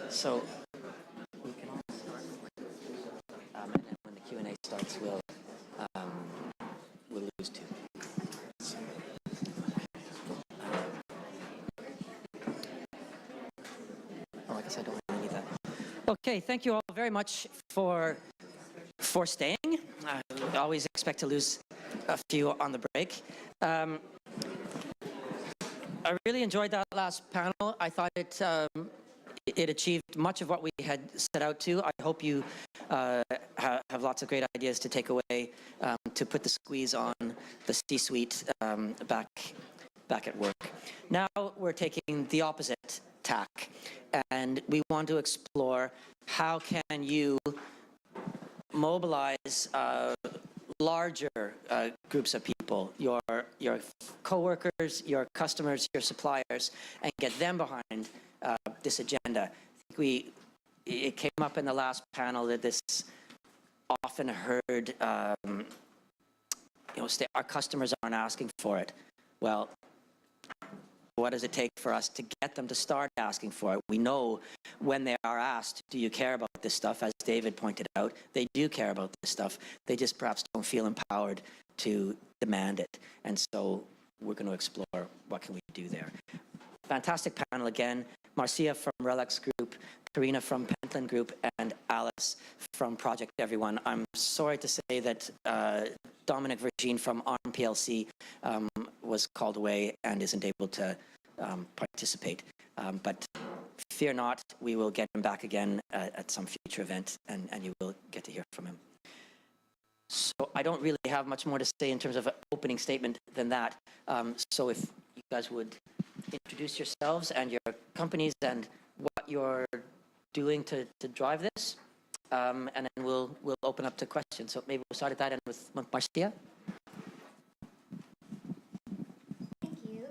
So we can all start, and then when the Q&A starts, we'll lose two. I guess I don't really need that. Okay, thank you all very much for staying. I always expect to lose a few on the break. I really enjoyed that last panel. I thought it achieved much of what we had set out to. I hope you have lots of great ideas to take away to put the squeeze on the C-suite back at work. Now we're taking the opposite tack, and we want to explore how can you mobilize larger groups of people, your co-workers, your customers, your suppliers, and get them behind this agenda. I think it came up in the last panel that this often heard, our customers aren't asking for it. Well, what does it take for us to get them to start asking for it? We know when they are asked, do you care about this stuff? As David pointed out, they do care about this stuff. They just perhaps don't feel empowered to demand it. And so we're going to explore what can we do there. Fantastic panel again. Marcia from RELX Group, Karina from Pentland Group, and Alice from Project Everyone. I'm sorry to say that Dominic Vergine from ARM PLC was called away and isn't able to participate. But fear not, we will get him back again at some future event, and you will get to hear from him. So I don't really have much more to say in terms of an opening statement than that. So if you guys would introduce yourselves and your companies and what you're doing to drive this, and then we'll open up to questions. So maybe we'll start at that end with Marcia. Thank you.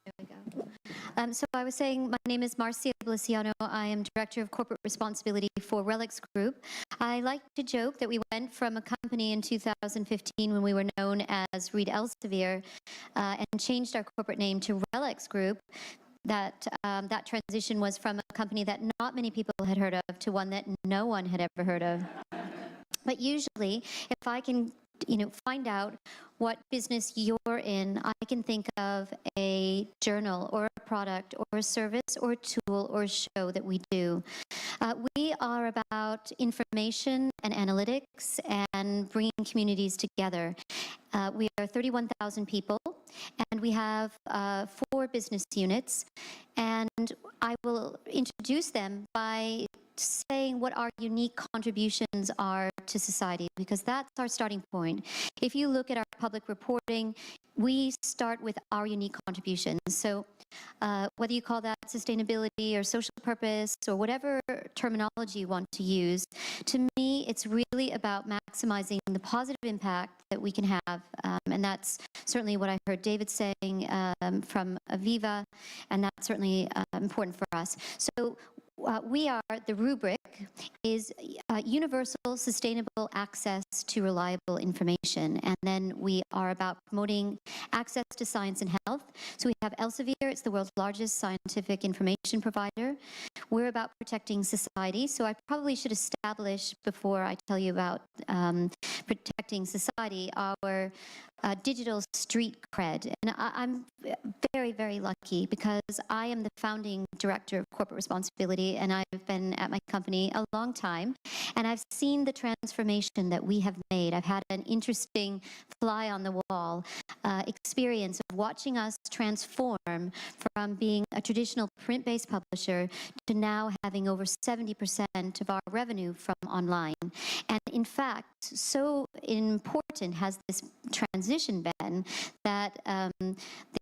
There we go. So I was saying, my name is Marcia Blasiano. I am Director of Corporate Responsibility for RELX Group. I like to joke that we went from a company in 2015 when we were known as Reed Elsevier and changed our corporate name to RELX Group. That transition was from a company that not many people had heard of to one that no one had ever heard of. But usually, if I can find out what business you're in, I can think of a journal or a product or a service or a tool or a show that we do. We are about information and analytics and bringing communities together. We are 31,000 people, and we have 4 business units, and I will introduce them by saying what our unique contributions are to society, because that's our starting point. If you look at our public reporting, we start with our unique contributions. So whether you call that sustainability or social purpose or whatever terminology you want to use, to me it's really about maximizing the positive impact that we can have, and that's certainly what I heard David saying from Aviva, and that's certainly important for us. So the rubric is universal sustainable access to reliable information, and then we are about promoting access to science and health. So we have Elsevier, it's the world's largest scientific information provider. We're about protecting society, so I probably should establish before I tell you about protecting society our digital street cred. And I'm very, very lucky because I am the founding director of corporate responsibility, and I've been at my company a long time, and I've seen the transformation that we have made. I've had an interesting fly on the wall experience of watching us transform from being a traditional print-based publisher to now having over 70% of our revenue from online. And in fact, so important has this transition been that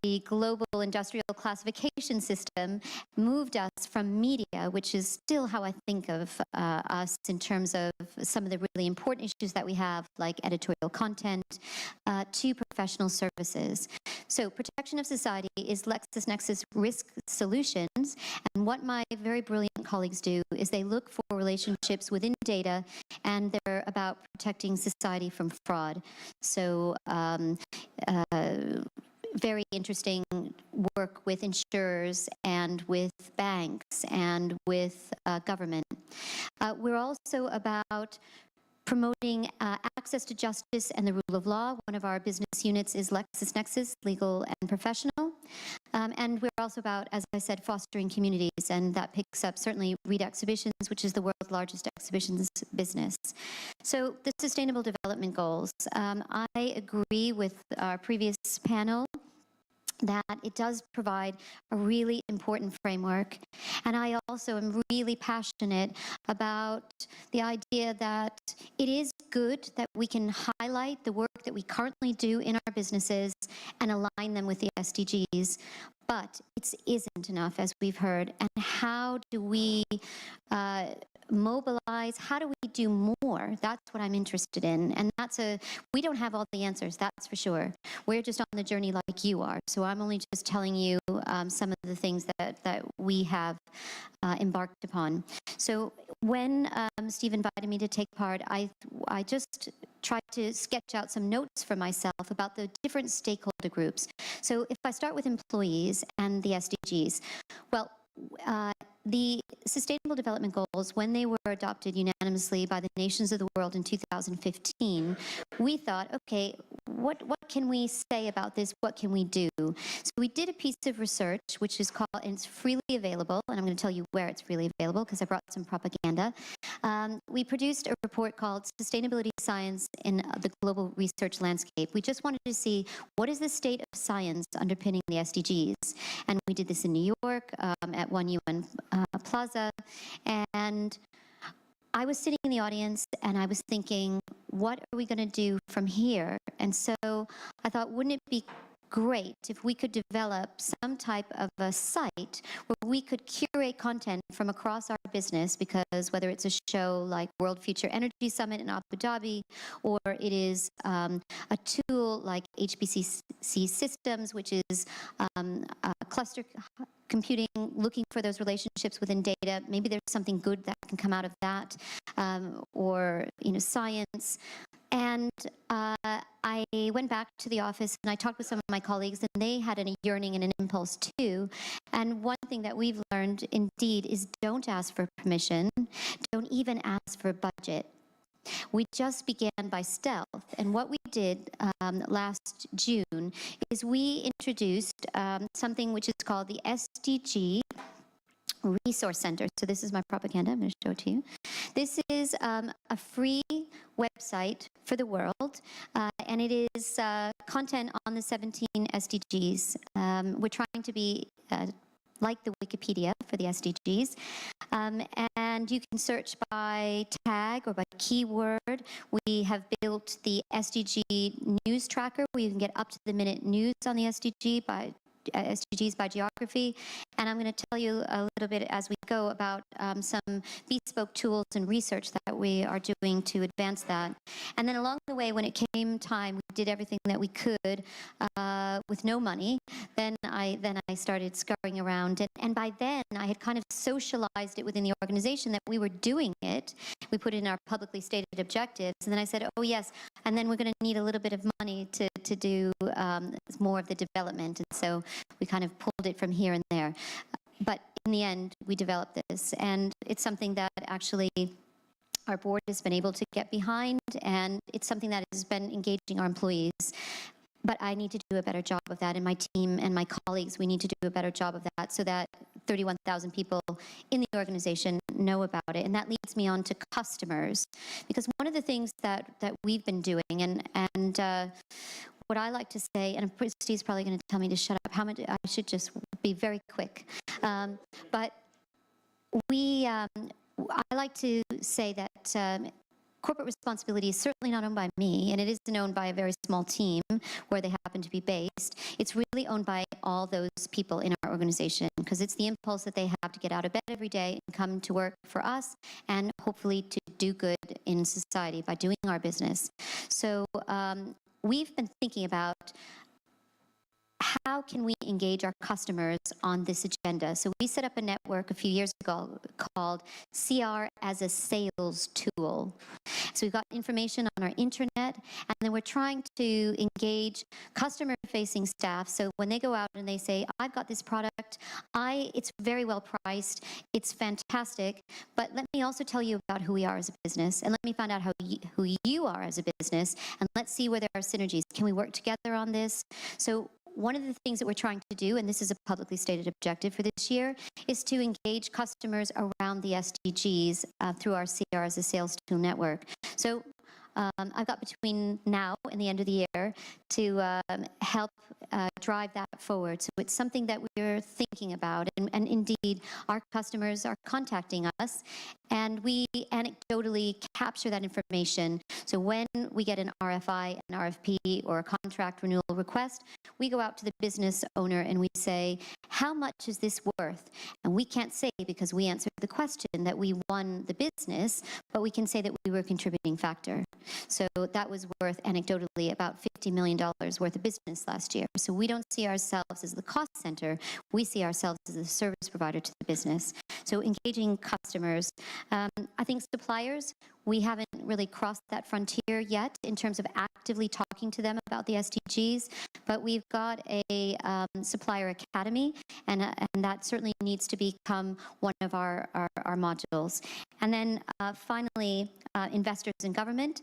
the global industrial classification system moved us from media, which is still how I think of us in terms of some of the really important issues that we have, like editorial content, to professional services. So protection of society is LexisNexis Risk Solutions, and what my very brilliant colleagues do is they look for relationships within data, and they're about protecting society from fraud. So very interesting work with insurers and with banks and with government. We're also about promoting access to justice and the rule of law. One of our business units is LexisNexis, Legal and Professional. And we're also about, as I said, fostering communities, and that picks up certainly Reed Exhibitions, which is the world's largest exhibitions business. So the Sustainable Development Goals. I agree with our previous panel that it does provide a really important framework. And I also am really passionate about the idea that it is good that we can highlight the work that we currently do in our businesses and align them with the SDGs. But it isn't enough, as we've heard. And how do we mobilize? How do we do more? That's what I'm interested in. And we don't have all the answers, that's for sure. We're just on the journey like you are. So I'm only just telling you some of the things that we have embarked upon. So when Steve invited me to take part, I just tried to sketch out some notes for myself about the different stakeholder groups. So if I start with employees and the SDGs, well, the Sustainable Development Goals, when they were adopted unanimously by the nations of the world in 2015, we thought, okay, what can we say about this? What can we do? So we did a piece of research, which is called, and it's freely available, and I'm going to tell you where it's freely available because I brought some propaganda. We produced a report called Sustainability Science in the Global Research Landscape. We just wanted to see what is the state of science underpinning the SDGs. And we did this in New York at One UN Plaza. And I was sitting in the audience and I was thinking, what are we going to do from here? And so I thought, wouldn't it be great if we could develop some type of a site where we could curate content from across our business, because whether it's a show like World Future Energy Summit in Abu Dhabi, or it is a tool like HPC Systems, which is cluster computing, looking for those relationships within data. Maybe there's something good that can come out of that, or science. And I went back to the office and I talked with some of my colleagues, and they had a yearning and an impulse too. And one thing that we've learned indeed is don't ask for permission, don't even ask for budget. We just began by stealth. And what we did last June is we introduced something which is called the SDG Resource Center. So this is my propaganda. I'm going to show it to you. This is a free website for the world, and it is content on the 17 SDGs. We're trying to be like the Wikipedia for the SDGs. And you can search by tag or by keyword. We have built the SDG news tracker where you can get up-to-the-minute news on the SDGs by geography. And I'm going to tell you a little bit as we go about some bespoke tools and research that we are doing to advance that. And then along the way, when it came time, we did everything that we could with no money. Then I started scurrying around, and by then I had kind of socialized it within the organization that we were doing it. We put it in our publicly stated objectives, and then I said, oh yes, and then we're going to need a little bit of money to do more of the development, and so we kind of pulled it from here and there. But in the end, we developed this, and it's something that actually our board has been able to get behind, and it's something that has been engaging our employees. But I need to do a better job of that, and my team and my colleagues, we need to do a better job of that so that 31,000 people in the organization know about it. And that leads me on to customers, because one of the things that we've been doing, and what I like to say, and Steve's probably going to tell me to shut up, I should just be very quick. But I like to say that corporate responsibility is certainly not owned by me, and it isn't owned by a very small team where they happen to be based. It's really owned by all those people in our organization, because it's the impulse that they have to get out of bed every day and come to work for us, and hopefully to do good in society by doing our business. So we've been thinking about how can we engage our customers on this agenda. So we set up a network a few years ago called CR as a Sales Tool. So we've got information on our intranet, and then we're trying to engage customer-facing staff. So when they go out and they say, I've got this product, it's very well priced, it's fantastic, but let me also tell you about who we are as a business, and let me find out who you are as a business, and let's see where there are synergies. Can we work together on this? So one of the things that we're trying to do, and this is a publicly stated objective for this year, is to engage customers around the SDGs through our CR as a Sales Tool network. So I've got between now and the end of the year to help drive that forward. So it's something that we're thinking about, and indeed our customers are contacting us, and we anecdotally capture that information. So when we get an RFI, an RFP, or a contract renewal request, we go out to the business owner and we say, how much is this worth? And we can't say, because we answered the question, that we won the business, but we can say that we were a contributing factor. So that was worth, anecdotally, about $50 million worth of business last year. So we don't see ourselves as the cost center, we see ourselves as a service provider to the business. So engaging customers. I think suppliers, we haven't really crossed that frontier yet in terms of actively talking to them about the SDGs, but we've got a supplier academy, and that certainly needs to become one of our modules. And then finally, investors in government.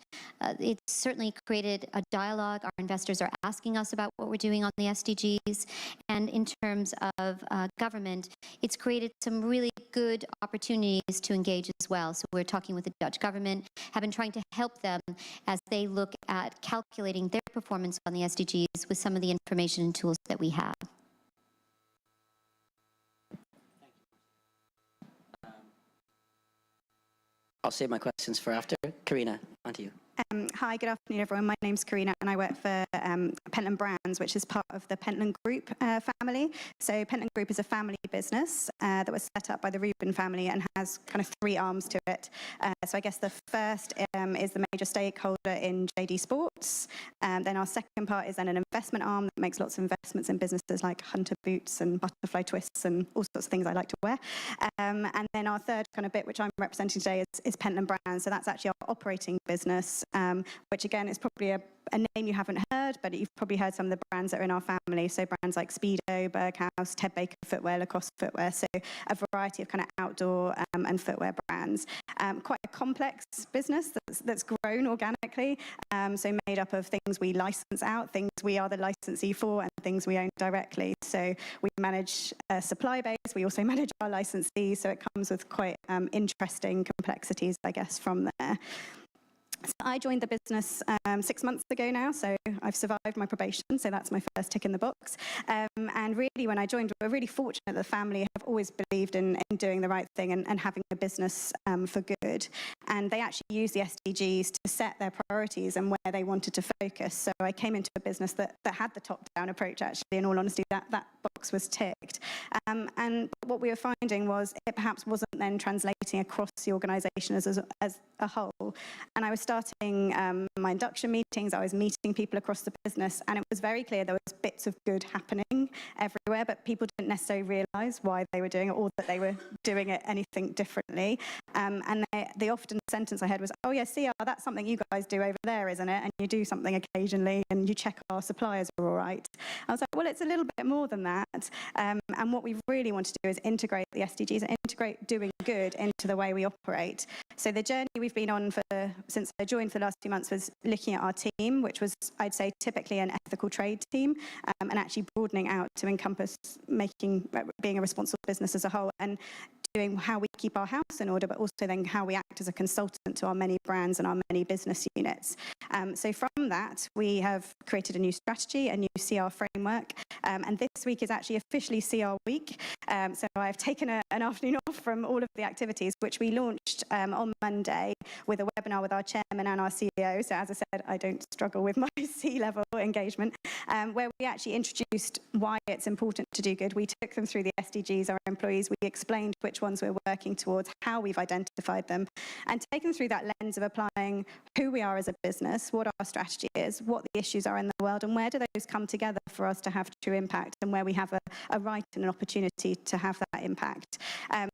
It's certainly created a dialogue. Our investors are asking us about what we're doing on the SDGs. And in terms of government, it's created some really good opportunities to engage as well. So we're talking with the Dutch government, have been trying to help them as they look at calculating their performance on the SDGs with some of the information and tools that we have. I'll save my questions for after. Karina, on to you. Hi, good afternoon, everyone. My name's Karina, and I work for Pentland Brands, which is part of the Pentland Group family. So Pentland Group is a family business that was set up by the Rubin family and has kind of three arms to it. So I guess the first is the major stakeholder in JD Sports. Then our second part is then an investment arm that makes lots of investments in businesses like Hunter Boots and Butterfly Twists and all sorts of things I like to wear. And then our third kind of bit, which I'm representing today, is Pentland Brands. So that's actually our operating business, which again is probably a name you haven't heard, but you've probably heard some of the brands that are in our family. So brands like Speedo, Berghaus, Ted Baker Footwear, Lacoste Footwear. So a variety of kind of outdoor and footwear brands. Quite a complex business that's grown organically. So made up of things we license out, things we are the licensee for, and things we own directly. So we manage a supply base. We also manage our licensees. So it comes with quite interesting complexities, I guess, from there. So I joined the business 6 months ago now, so I've survived my probation, so that's my first tick in the box. And really, when I joined, we were really fortunate that the family have always believed in doing the right thing and having a business for good. And they actually use the SDGs to set their priorities and where they wanted to focus. So I came into a business that had the top-down approach, actually. In all honesty, that box was ticked. And what we were finding was it perhaps wasn't then translating across the organisation as a whole. And I was starting my induction meetings, I was meeting people across the business, and it was very clear there was bits of good happening everywhere, but people didn't necessarily realise why they were doing it or that they were doing it anything differently. And the often sentence I heard was, oh yeah, CR, that's something you guys do over there, isn't it? And you do something occasionally and you check our suppliers are all right. I was like, well, it's a little bit more than that. And what we really want to do is integrate the SDGs and integrate doing good into the way we operate. So the journey we've been on since I joined for the last few months was looking at our team, which was, I'd say, typically an ethical trade team, and actually broadening out to encompass being a responsible business as a whole, and doing how we keep our house in order, but also then how we act as a consultant to our many brands and our many business units. So from that, we have created a new strategy, a new CR framework, and this week is actually officially CR week. So I've taken an afternoon off from all of the activities, which we launched on Monday with a webinar with our chairman and our CEO. So as I said, I don't struggle with my C-level engagement, where we actually introduced why it's important to do good. We took them through the SDGs, our employees. We explained which ones we're working towards, how we've identified them, and taken through that lens of applying who we are as a business, what our strategy is, what the issues are in the world, and where do those come together for us to have true impact, and where we have a right and an opportunity to have that impact.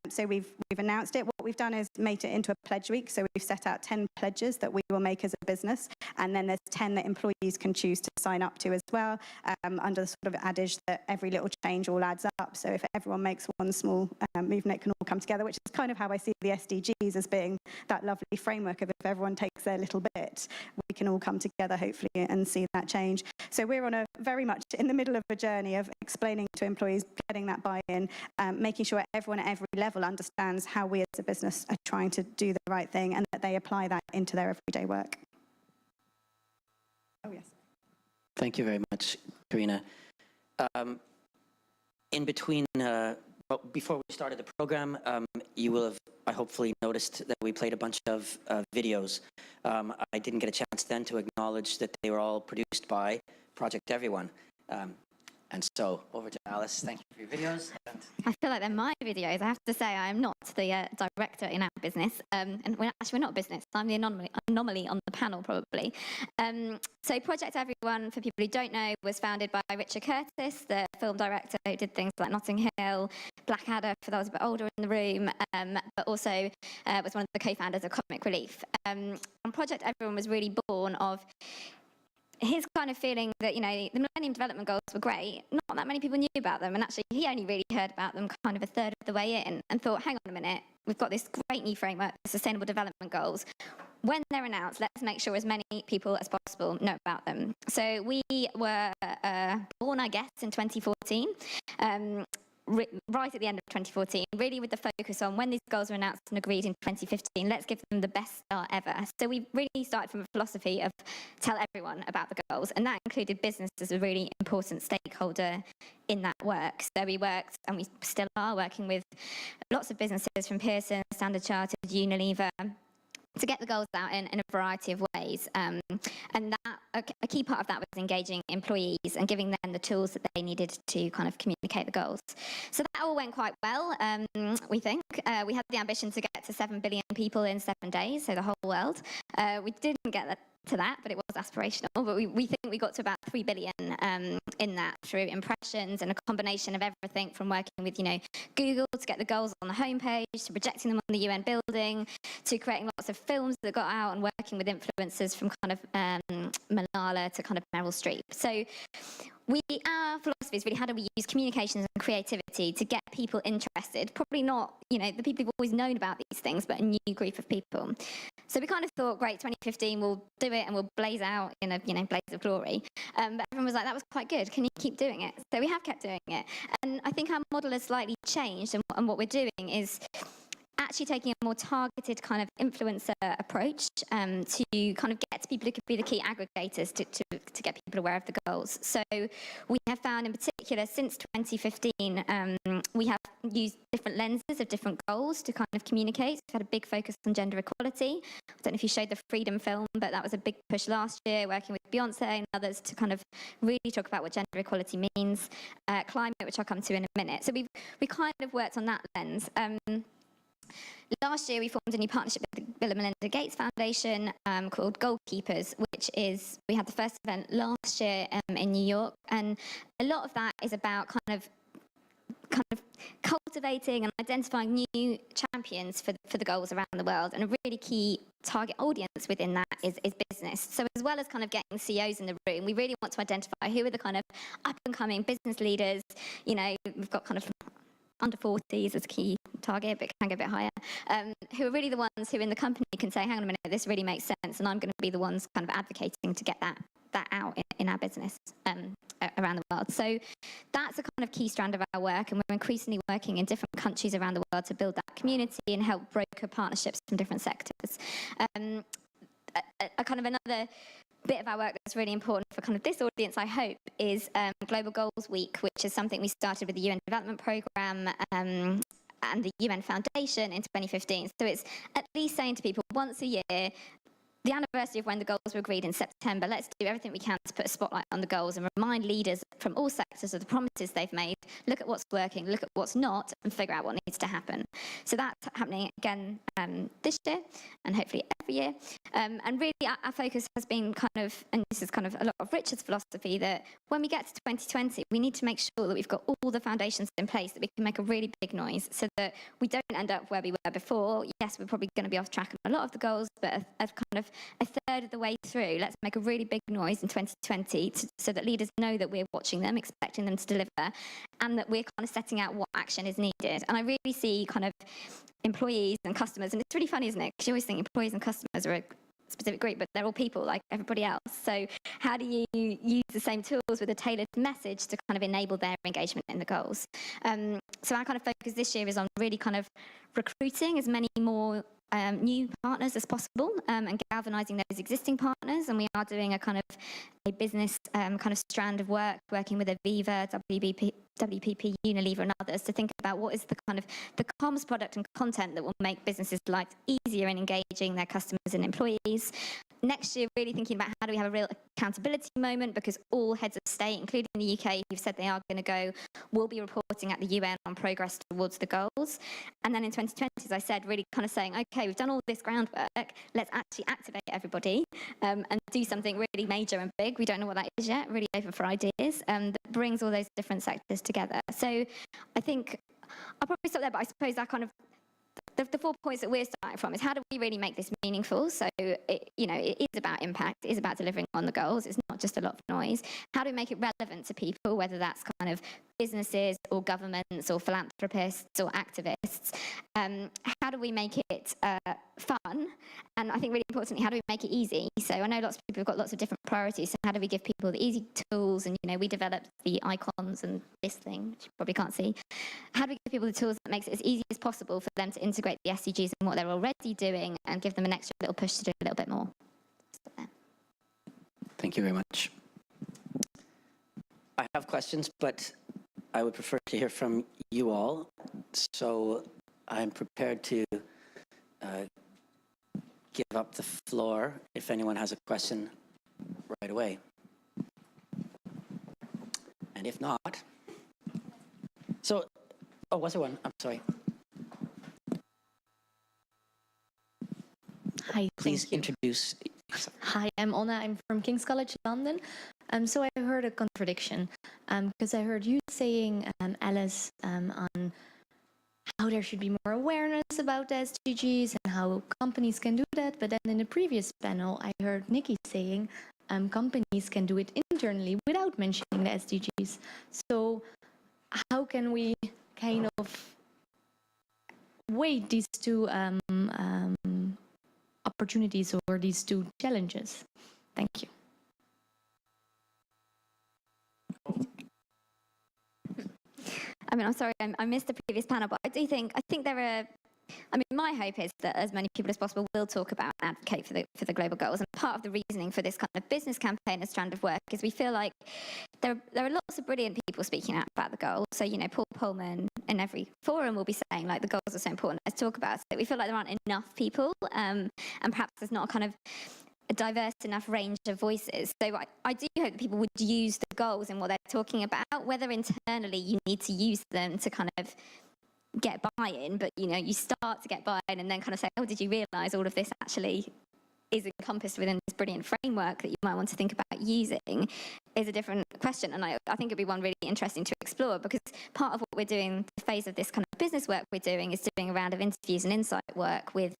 So we've announced it. What we've done is made it into a pledge week. So we've set out 10 pledges that we will make as a business, and then there's 10 that employees can choose to sign up to as well, under the sort of adage that every little change all adds up. So if everyone makes one small movement, it can all come together, which is kind of how I see the SDGs as being that lovely framework of if everyone takes their little bit, we can all come together hopefully and see that change. So we're on a very much in the middle of a journey of explaining to employees, getting that buy-in, making sure everyone at every level understands how we as a business are trying to do the right thing and that they apply that into their everyday work. Oh, yes. Thank you very much, Karina. In between, before we started the program, you will have, I hopefully, noticed that we played a bunch of videos. I didn't get a chance then to acknowledge that they were all produced by Project Everyone. And so, over to Alice. Thank you for your videos. I feel like they're my videos. I have to say, I am not the director in our business. And we're not a business. I'm the anomaly on the panel, probably. So Project Everyone, for people who don't know, was founded by Richard Curtis, the film director who did things like Notting Hill, Blackadder, for those a bit older in the room, but also was one of the co-founders of Comic Relief. And Project Everyone was really born of his kind of feeling that, you know, the Millennium Development Goals were great. Not that many people knew about them, and actually he only really heard about them kind of a third of the way in and thought, hang on a minute, we've got this great new framework, the Sustainable Development Goals. When they're announced, let's make sure as many people as possible know about them. So we were born, I guess, in 2014. Right at the end of 2014, really with the focus on when these goals were announced and agreed in 2015, let's give them the best start ever. So we really started from a philosophy of tell everyone about the goals, and that included business as a really important stakeholder in that work. So we worked, and we still are working with lots of businesses from Pearson, Standard Chartered, Unilever, to get the goals out in a variety of ways. And that a key part of that was engaging employees and giving them the tools that they needed to kind of communicate the goals. So that all went quite well, we think. We had the ambition to get to 7 billion people in 7 days, so the whole world. We didn't get to that, but it was aspirational. But we think we got to about 3 billion in that through impressions and a combination of everything from working with, you know, Google to get the goals on the homepage, to projecting them on the UN building, to creating lots of films that got out and working with influencers from kind of Malala to kind of Meryl Streep. So our philosophy is really how do we use communications and creativity to get people interested, probably not, you know, the people who've always known about these things, but a new group of people. So we kind of thought, great, 2015, we'll do it and we'll blaze out in a, you know, blaze of glory. But everyone was like, that was quite good. Can you keep doing it? So we have kept doing it. And I think our model has slightly changed, and what we're doing is actually taking a more targeted kind of influencer approach to kind of get to people who could be the key aggregators to get people aware of the goals. So we have found in particular since 2015, we have used different lenses of different goals to kind of communicate. We've had a big focus on gender equality. I don't know if you showed the Freedom film, but that was a big push last year, working with Beyonce and others to kind of really talk about what gender equality means. Climate, which I'll come to in a minute. So we kind of worked on that lens. Last year, we formed a new partnership with the Bill and Melinda Gates Foundation called Goalkeepers, which is, we had the first event last year in New York, and a lot of that is about kind of cultivating and identifying new champions for the goals around the world, and a really key target audience within that is business. So as well as kind of getting CEOs in the room, we really want to identify who are the kind of up-and-coming business leaders. You know, we've got kind of under 40s as a key target, but can go a bit higher, who are really the ones who in the company can say, hang on a minute, this really makes sense, and I'm going to be the ones kind of advocating to get that out in our business. around the world. So that's a kind of key strand of our work, and we're increasingly working in different countries around the world to build that community and help broker partnerships from different sectors. A kind of another bit of our work that's really important for kind of this audience, I hope, is Global Goals Week, which is something we started with the UN Development Programme and the UN Foundation in 2015. So it's at least saying to people once a year, the anniversary of when the goals were agreed in September, let's do everything we can to put a spotlight on the goals and remind leaders from all sectors of the promises they've made, look at what's working, look at what's not, and figure out what needs to happen. So that's happening again this year, and hopefully every year. And really our focus has been kind of, and this is kind of a lot of Richard's philosophy, that when we get to 2020, we need to make sure that we've got all the foundations in place, that we can make a really big noise, so that we don't end up where we were before. Yes, we're probably going to be off track on a lot of the goals, but a kind of a third of the way through, let's make a really big noise in 2020 so that leaders know that we're watching them, expecting them to deliver, and that we're kind of setting out what action is needed. And I really see kind of employees and customers, and it's really funny, isn't it? Because you always think employees and customers are a specific group, but they're all people like everybody else. So how do you use the same tools with a tailored message to kind of enable their engagement in the goals? So our kind of focus this year is on really kind of recruiting as many more new partners as possible, and galvanising those existing partners. And we are doing a kind of a business kind of strand of work, working with Aviva, WPP, Unilever and others to think about what is the kind of the comms product and content that will make businesses' lives easier in engaging their customers and employees. Next year, really thinking about how do we have a real accountability moment, because all heads of state, including the UK, who've said they are going to go, will be reporting at the UN on progress towards the goals. And then in 2020, as I said, really kind of saying, okay, we've done all this groundwork, let's actually activate everybody and do something really major and big. We don't know what that is yet, really open for ideas, that brings all those different sectors together. So I think I'll probably stop there, but I suppose that kind of the 4 points that we're starting from is how do we really make this meaningful? So, it is about impact, it is about delivering on the goals, it's not just a lot of noise. How do we make it relevant to people, whether that's kind of businesses or governments or philanthropists or activists? How do we make it fun? And I think really importantly, how do we make it easy? So I know lots of people have got lots of different priorities, so how do we give people the easy tools? And, we developed the icons and this thing, which you probably can't see. How do we give people the tools that makes it as easy as possible for them to integrate the SDGs in what they're already doing and give them an extra little push to do a little bit more? Stop there. Thank you very much. I have questions, but I would prefer to hear from you all. So I'm prepared to give up the floor if anyone has a question right away. And if not, so, oh, was there one? I'm sorry. Hi, Please thank you. introduce. Hi, I'm Anna. I'm from King's College London. So I heard a contradiction because I heard you saying, Alice, on how there should be more awareness about the SDGs and how companies can do that. But then in the previous panel, I heard Nikki saying companies can do it internally without mentioning the SDGs. So how can we kind of weigh these two opportunities or these two challenges? Thank you. I mean, I'm sorry, I missed the previous panel, but I think there are, my hope is that as many people as possible will talk about and advocate for the global goals. And part of the reasoning for this kind of business campaign and strand of work is we feel like there are lots of brilliant people speaking out about the goals. So, Paul Pullman in every forum will be saying, like, the goals are so important, let's talk about it. We feel like there aren't enough people, and perhaps there's not a kind of a diverse enough range of voices. So I do hope that people would use the goals in what they're talking about, whether internally you need to use them to kind of get buy-in, but you start to get buy-in and then kind of say, oh, did you realise all of this actually is encompassed within this brilliant framework that you might want to think about using, is a different question. And I think it'd be one really interesting to explore, because part of what we're doing, the phase of this kind of business work we're doing, is doing a round of interviews and insight work with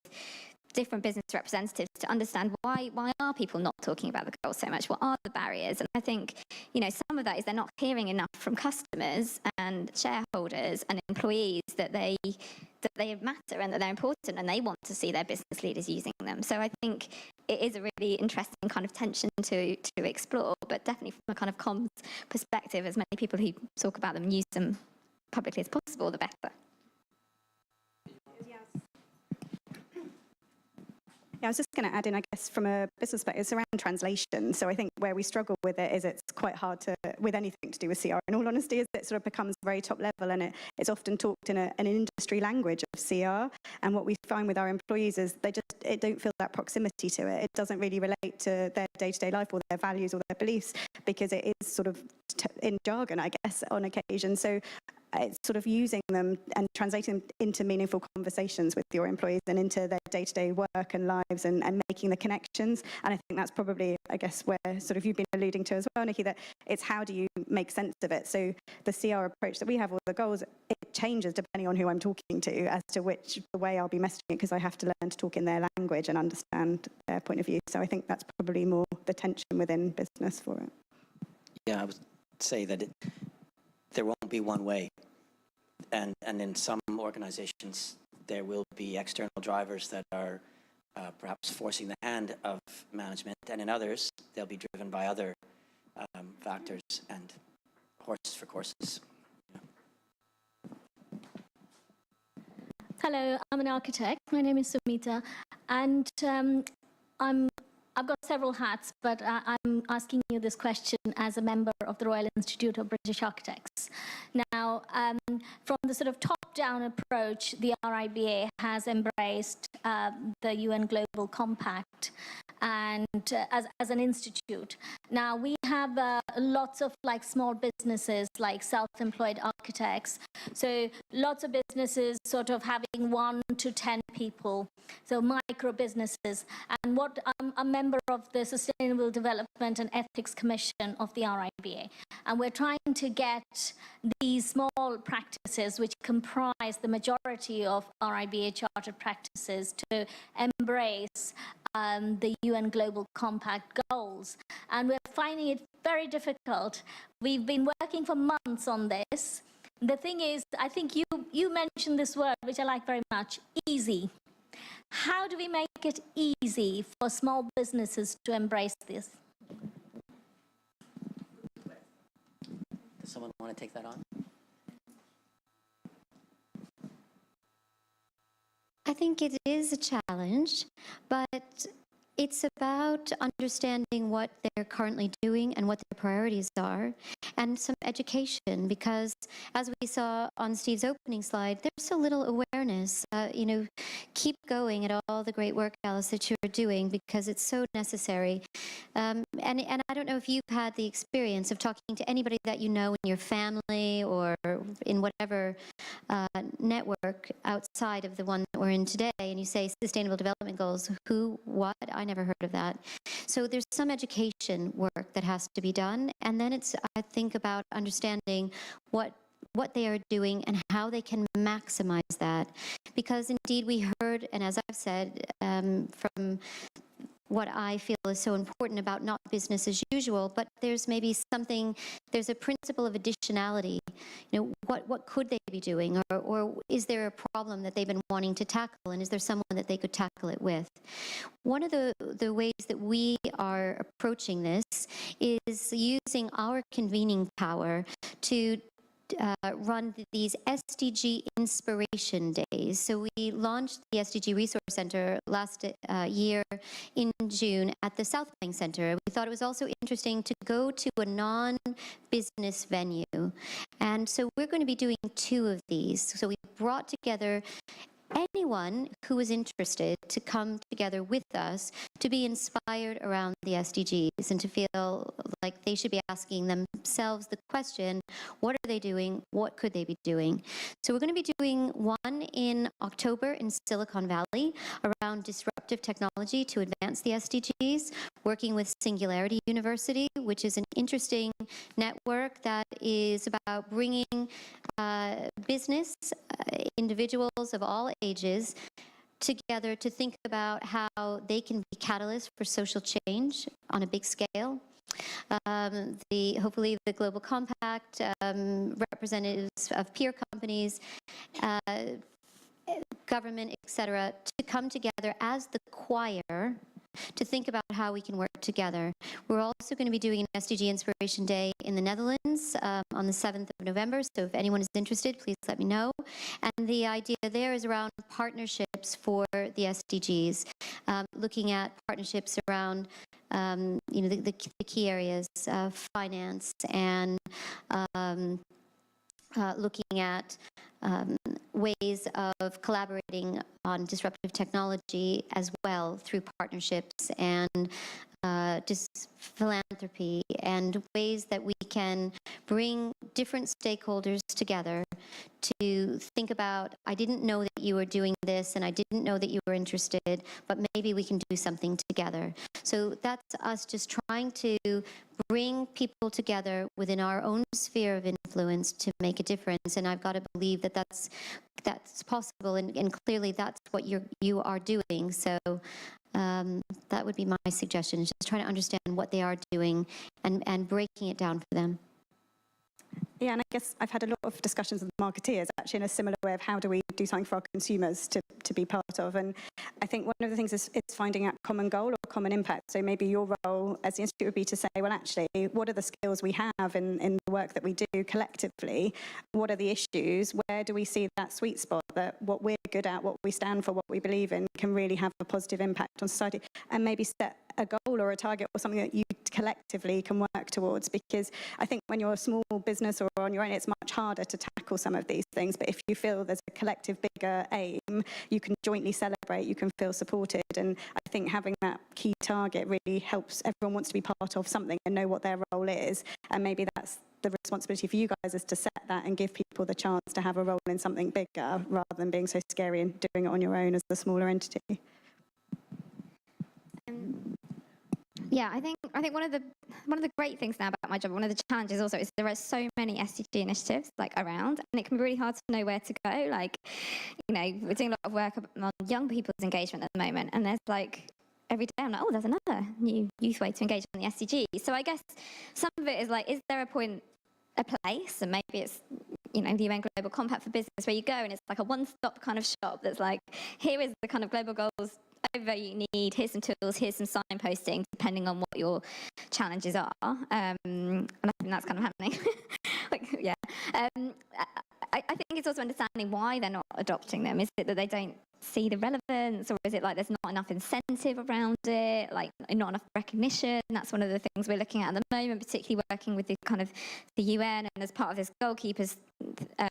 different business representatives to understand why are people not talking about the goals so much? What are the barriers? And I think, some of that is they're not hearing enough from customers and shareholders and employees that they matter and that they're important and they want to see their business leaders using them. So I think it is a really interesting kind of tension to explore, but definitely from a kind of comms perspective, as many people who talk about them use them publicly as possible, the better. Yeah, I was just going to add in, I guess, from a business perspective, it's around translation. So I think where we struggle with it is it's quite hard to, with anything to do with CR, in all honesty, is it sort of becomes very top level, and it's often talked in an industry language of CR. And what we find with our employees is they don't feel that proximity to it. It doesn't really relate to their day-to-day life or their values or their beliefs, because it is sort of in jargon, I guess, on occasion. So it's sort of using them and translating them into meaningful conversations with your employees and into their day-to-day work and lives, and making the connections. And I think that's probably, I guess, where sort of you've been alluding to as well, Nikki, that it's how do you make sense of it. So the CR approach that we have, or the goals, it changes depending on who I'm talking to as to the way I'll be messaging it, because I have to learn to talk in their language and understand their point of view. So I think that's probably more the tension within business for it. Yeah, I would say that there won't be one way. And in some organizations, there will be external drivers that are perhaps forcing the hand of management, and in others, they'll be driven by other factors and horses for courses. Hello, I'm an architect. My name is Sumita, and I've got several hats, but I'm asking you this question as a member of the Royal Institute of British Architects. Now, from the sort of top-down approach, the RIBA has embraced the UN Global Compact and as an institute. Now, we have lots of small businesses, like self-employed architects. So lots of businesses sort of having 1 to 10 people, so micro businesses. And what I'm a member of the Sustainable Development and Ethics Commission of the RIBA. And we're trying to get these small practices, which comprise the majority of RIBA chartered practices, to embrace the UN Global Compact goals. And we're finding it very difficult. We've been working for months on this. The thing is, I think you mentioned this word, which I like very much, easy. How do we make it easy for small businesses to embrace this? Does someone want to take that on? I think it is a challenge, but it's about understanding what they're currently doing and what their priorities are, and some education, because as we saw on Steve's opening slide, there's so little awareness. Keep going at all the great work, Alice, that you're doing, because it's so necessary. And I don't know if you've had the experience of talking to anybody that you know in your family or in whatever network outside of the one that we're in today, and you say Sustainable Development Goals, who, what? I never heard of that. So there's some education work that has to be done, and then it's, I think, about understanding what they are doing and how they can maximize that. Because indeed we heard, and as I've said, from what I feel is so important about not business as usual, but there's maybe something, there's a principle of additionality. What could they be doing? Or is there a problem that they've been wanting to tackle, and is there someone that they could tackle it with? One of the ways that we are approaching this is using our convening power to run these SDG Inspiration Days. So we launched the SDG Resource Center last year in June at the South Bank Center. We thought it was also interesting to go to a non-business venue. And so we're going to be doing 2 of these. So we brought together anyone who is interested to come together with us to be inspired around the SDGs and to feel like they should be asking themselves the question, what are they doing? What could they be doing? So we're going to be doing one in October in Silicon Valley around disruptive technology to advance the SDGs, working with Singularity University, which is an interesting network that is about bringing business, individuals of all ages together to think about how they can be catalysts for social change on a big scale. Hopefully the Global Compact, representatives of peer companies, government, etc., to come together as the choir to think about how we can work together. We're also going to be doing an SDG Inspiration Day in the Netherlands on the 7th of November, so if anyone is interested, please let me know. And the idea there is around partnerships for the SDGs, looking at partnerships around the key areas of finance and looking at ways of collaborating on disruptive technology as well through partnerships and just philanthropy and ways that we can bring different stakeholders together to think about, I didn't know that you were doing this and I didn't know that you were interested, but maybe we can do something together. So that's us just trying to bring people together within our own sphere of influence to make a difference. And I've got to believe that that's possible, and clearly that's what you are doing. So that would be my suggestion, is just trying to understand what they are doing and breaking it down for them. Yeah, and I guess I've had a lot of discussions with marketeers actually in a similar way of how do we do something for our consumers to be part of. And I think one of the things is finding out common goal or common impact. So maybe your role as the Institute would be to say, well, actually, what are the skills we have in the work that we do collectively? What are the issues? Where do we see that sweet spot that what we're good at, what we stand for, what we believe in can really have a positive impact on society? And maybe set a goal or a target or something that you collectively can work towards, because I think when you're a small business or on your own, it's much harder to tackle some of these things. But if you feel there's a collective bigger aim, you can jointly celebrate, you can feel supported. And I think having that key target really helps. Everyone wants to be part of something and know what their role is. And maybe that's the responsibility for you guys, is to set that and give people the chance to have a role in something bigger rather than being so scary and doing it on your own as the smaller entity. Yeah, I think one of the great things now about my job, one of the challenges also, is there are so many SDG initiatives around, and it can be really hard to know where to go. We're doing a lot of work on young people's engagement at the moment, and there's every day I'm like, oh, there's another new youth way to engage on the SDG. So I guess some of it is is there a place, and maybe it's the UN Global Compact for Business, where you go and it's a one-stop kind of shop that's here is the kind of global goals over you need, here's some tools, here's some signposting, depending on what your challenges are. And I think that's kind of happening. I think it's also understanding why they're not adopting them. Is it that they don't see the relevance, or is it there's not enough incentive around it, not enough recognition? And that's one of the things we're looking at the moment, particularly working with the UN, and as part of this Goalkeepers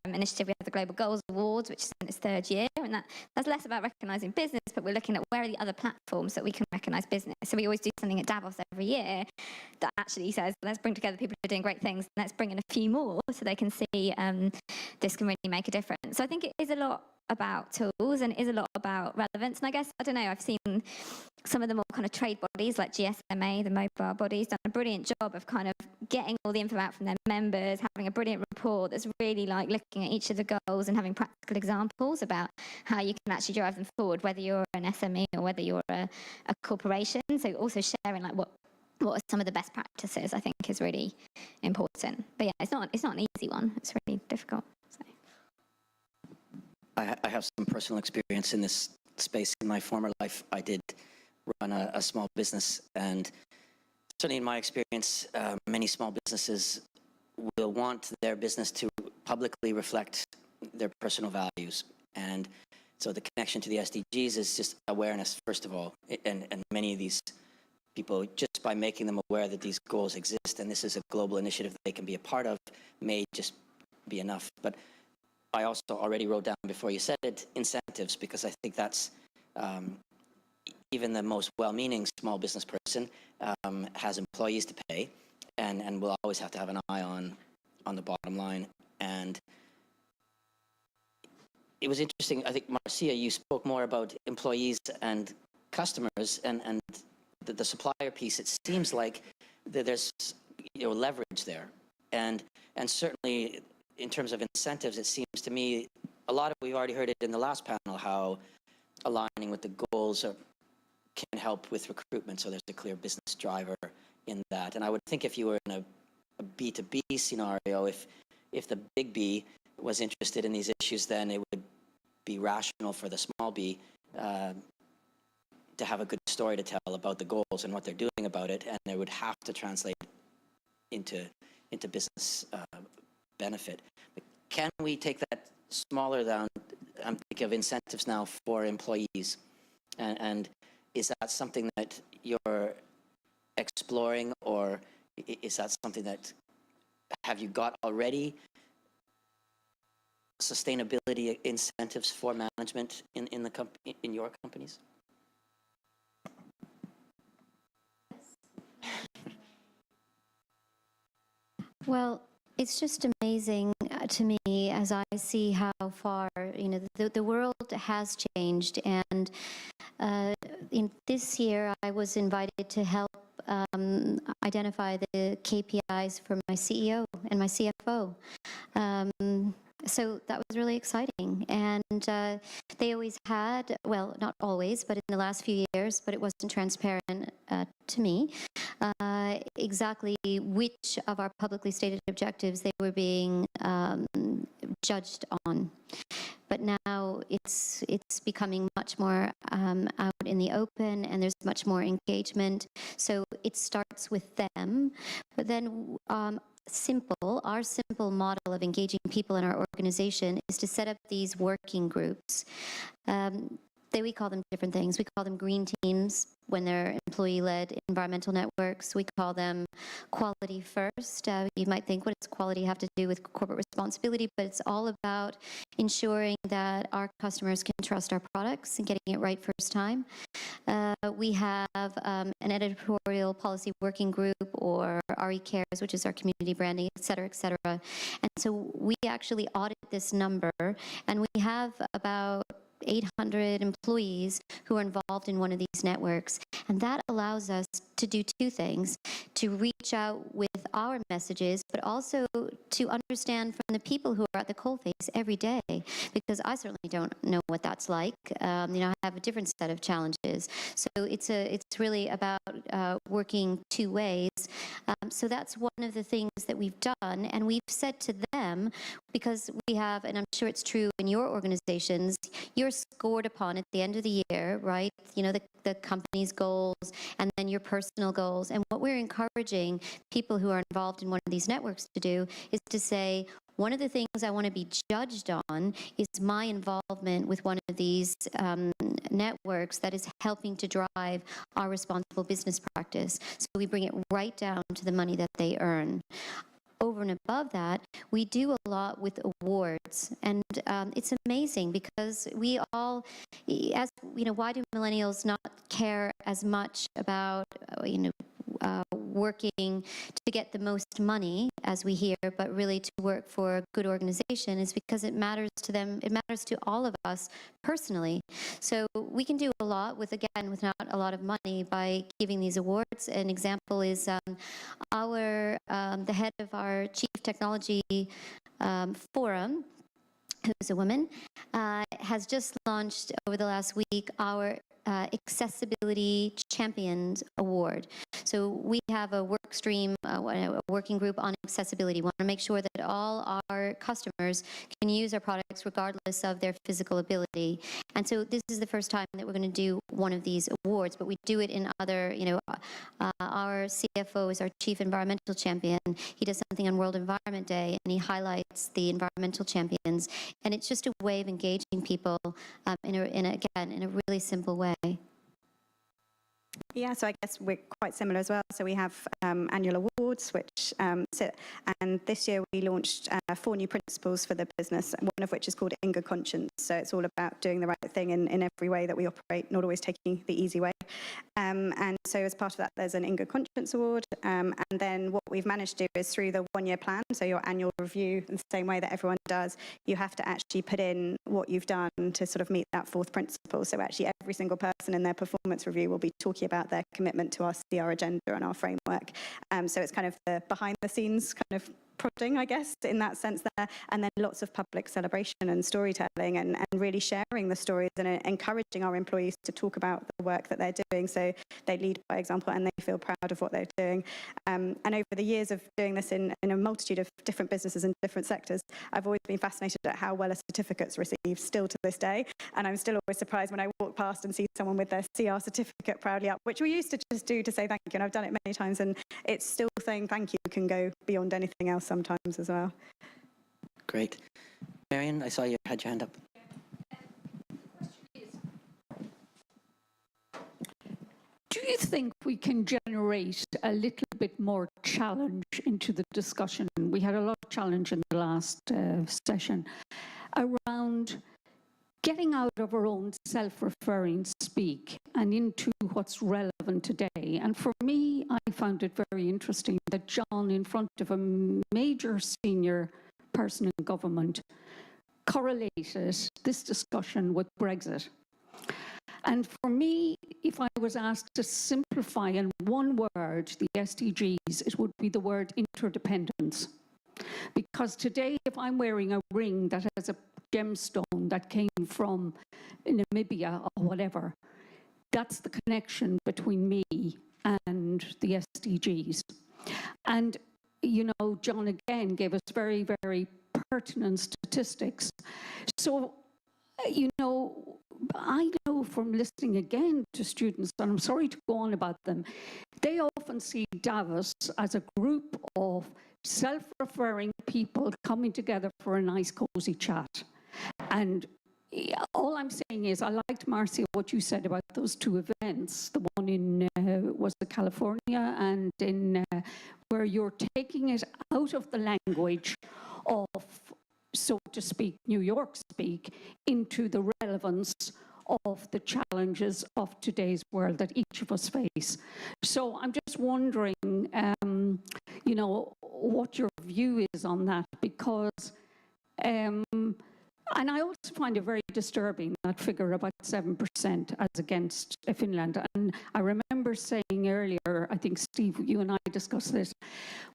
initiative, we have the Global Goals Awards, which is in its third year, and that's less about recognising business, but we're looking at where are the other platforms that we can recognise business. So we always do something at Davos every year that actually says, let's bring together people who are doing great things, and let's bring in a few more so they can see this can really make a difference. So I think it is a lot about tools and is a lot about relevance. And I guess, I don't know, I've seen some of the more trade bodies like GSMA, the mobile bodies, done a brilliant job of getting all the info out from their members, having a brilliant report that's really looking at each of the goals and having practical examples about how you can actually drive them forward, whether you're an SME or whether you're a corporation. So also sharing what are some of the best practices, I think, is really important. But yeah, it's not an easy one. It's really difficult. So. I have some personal experience in this space. In my former life, I did run a small business, and certainly in my experience, many small businesses will want their business to publicly reflect their personal values. And so the connection to the SDGs is just awareness, first of all, and many of these people, just by making them aware that these goals exist and this is a global initiative that they can be a part of, may just be enough. But I also already wrote down before you said it, incentives, because I think that's even the most well-meaning small business person has employees to pay, and will always have to have an eye on the bottom line. And it was interesting, I think, Marcia, you spoke more about employees and customers, and the supplier piece. It seems like there's leverage there, and certainly in terms of incentives, it seems to me a lot of, we've already heard it in the last panel, how aligning with the goals can help with recruitment, so there's a clear business driver in that. And I would think if you were in a B2B scenario, if the big B was interested in these issues, then it would be rational for the small B to to have a good story to tell about the goals and what they're doing about it, and they would have to translate into business benefit. But can we take that smaller down? I'm thinking of incentives now for employees, and is that something that you're exploring, or is that something that, have you got already sustainability incentives for management in your companies? Well, it's just amazing to me as I see how far, the world has changed. And in this year, I was invited to help identify the KPIs for my CEO and my CFO. So that was really exciting. And they always had, well, not always, but in the last few years, but it wasn't transparent to me, exactly which of our publicly stated objectives they were being judged on. But now it's becoming much more out in the open, and there's much more engagement. So it starts with them, but then our simple model of engaging people in our organization is to set up these working groups. We call them different things. We call them green teams when they're employee-led environmental networks. We call them quality first. You might think, what does quality have to do with corporate responsibility? But it's all about ensuring that our customers can trust our products and getting it right first time. We have an editorial policy working group, or RE Cares, which is our community branding, et cetera, et cetera. And so we actually audit this number, and we have about 800 employees who are involved in one of these networks. And that allows us to do two things: to reach out with our messages, but also to understand from the people who are at the coalface every day, because I certainly don't know what that's like. I have a different set of challenges. So it's really about working two ways. So that's one of the things that we've done, and we've said to them, because we have, and I'm sure it's true in your organizations, you're scored upon at the end of the year, right? The company's goals, and then your personal goals. And what we're encouraging people who are involved in one of these networks to do is to say, one of the things I want to be judged on is my involvement with one of these networks that is helping to drive our responsible business practice. So we bring it right down to the money that they earn. Over and above that, we do a lot with awards, and it's amazing because we all, why do millennials not care as much about, working to get the most money, as we hear, but really to work for a good organization, is because it matters to them. It matters to all of us personally. So we can do a lot with not a lot of money by giving these awards. An example is the head of our Chief Technology Forum, who's a woman, has just launched over the last week our Accessibility Champions Award. So we have a work stream, a working group on accessibility. We want to make sure that all our customers can use our products regardless of their physical ability. And so this is the first time that we're going to do one of these awards, but we do it in other, our CFO is our Chief Environmental Champion. He does something on World Environment Day, and he highlights the environmental champions. And it's just a way of engaging people in a really simple way. Yeah, so I guess we're quite similar as well. So we have annual awards, which sit, and this year we launched 4 new principles for the business, one of which is called In Good Conscience. So it's all about doing the right thing in every way that we operate, not always taking the easy way. And so as part of that, there's an In Good Conscience award. And then what we've managed to do is through the 1-year plan, so your annual review, in the same way that everyone does, you have to actually put in what you've done to sort of meet that 4th principle. So actually every single person in their performance review will be talking about their commitment to our CR agenda and our framework. So it's kind of the behind the scenes kind of prodding, I guess, in that sense there. And then lots of public celebration and storytelling and really sharing the stories and encouraging our employees to talk about the work that they're doing. So they lead by example and they feel proud of what they're doing. And over the years of doing this in a multitude of different businesses and different sectors, I've always been fascinated at how well a certificate's received still to this day. And I'm still always surprised when I walk past and see someone with their CR certificate proudly up, which we used to just do to say thank you. And I've done it many times. And it's still saying thank you can go beyond anything else sometimes as well. Great. Marion, I saw you had your hand up. Do you think we can generate a little bit more challenge into the discussion? We had a lot of challenge in the last session around getting out of our own self-referring speak and into what's relevant today. And for me, I found it very interesting that John, in front of a major senior person in government, correlated this discussion with Brexit. And for me, if I was asked to simplify in one word the SDGs, it would be the word interdependence. Because today, if I'm wearing a ring that has a gemstone that came from Namibia or whatever, that's the connection between me and the SDGs. And, you know, John again gave us very, very pertinent statistics. So, you know, I know from listening again to students, and I'm sorry to go on about them, they often see Davos as a group of self-referring people coming together for a nice, cozy chat. And all I'm saying is, I liked, Marcia, what you said about those two events, the one in, was it California, and in where you're taking it out of the language of, so to speak, New York speak, into the relevance of the challenges of today's world that each of us face. So I'm just wondering, you know, what your view is on that, because, and I also find it very disturbing, that figure about 7% as against Finland. And I remember saying earlier, I think, Steve, you and I discussed this,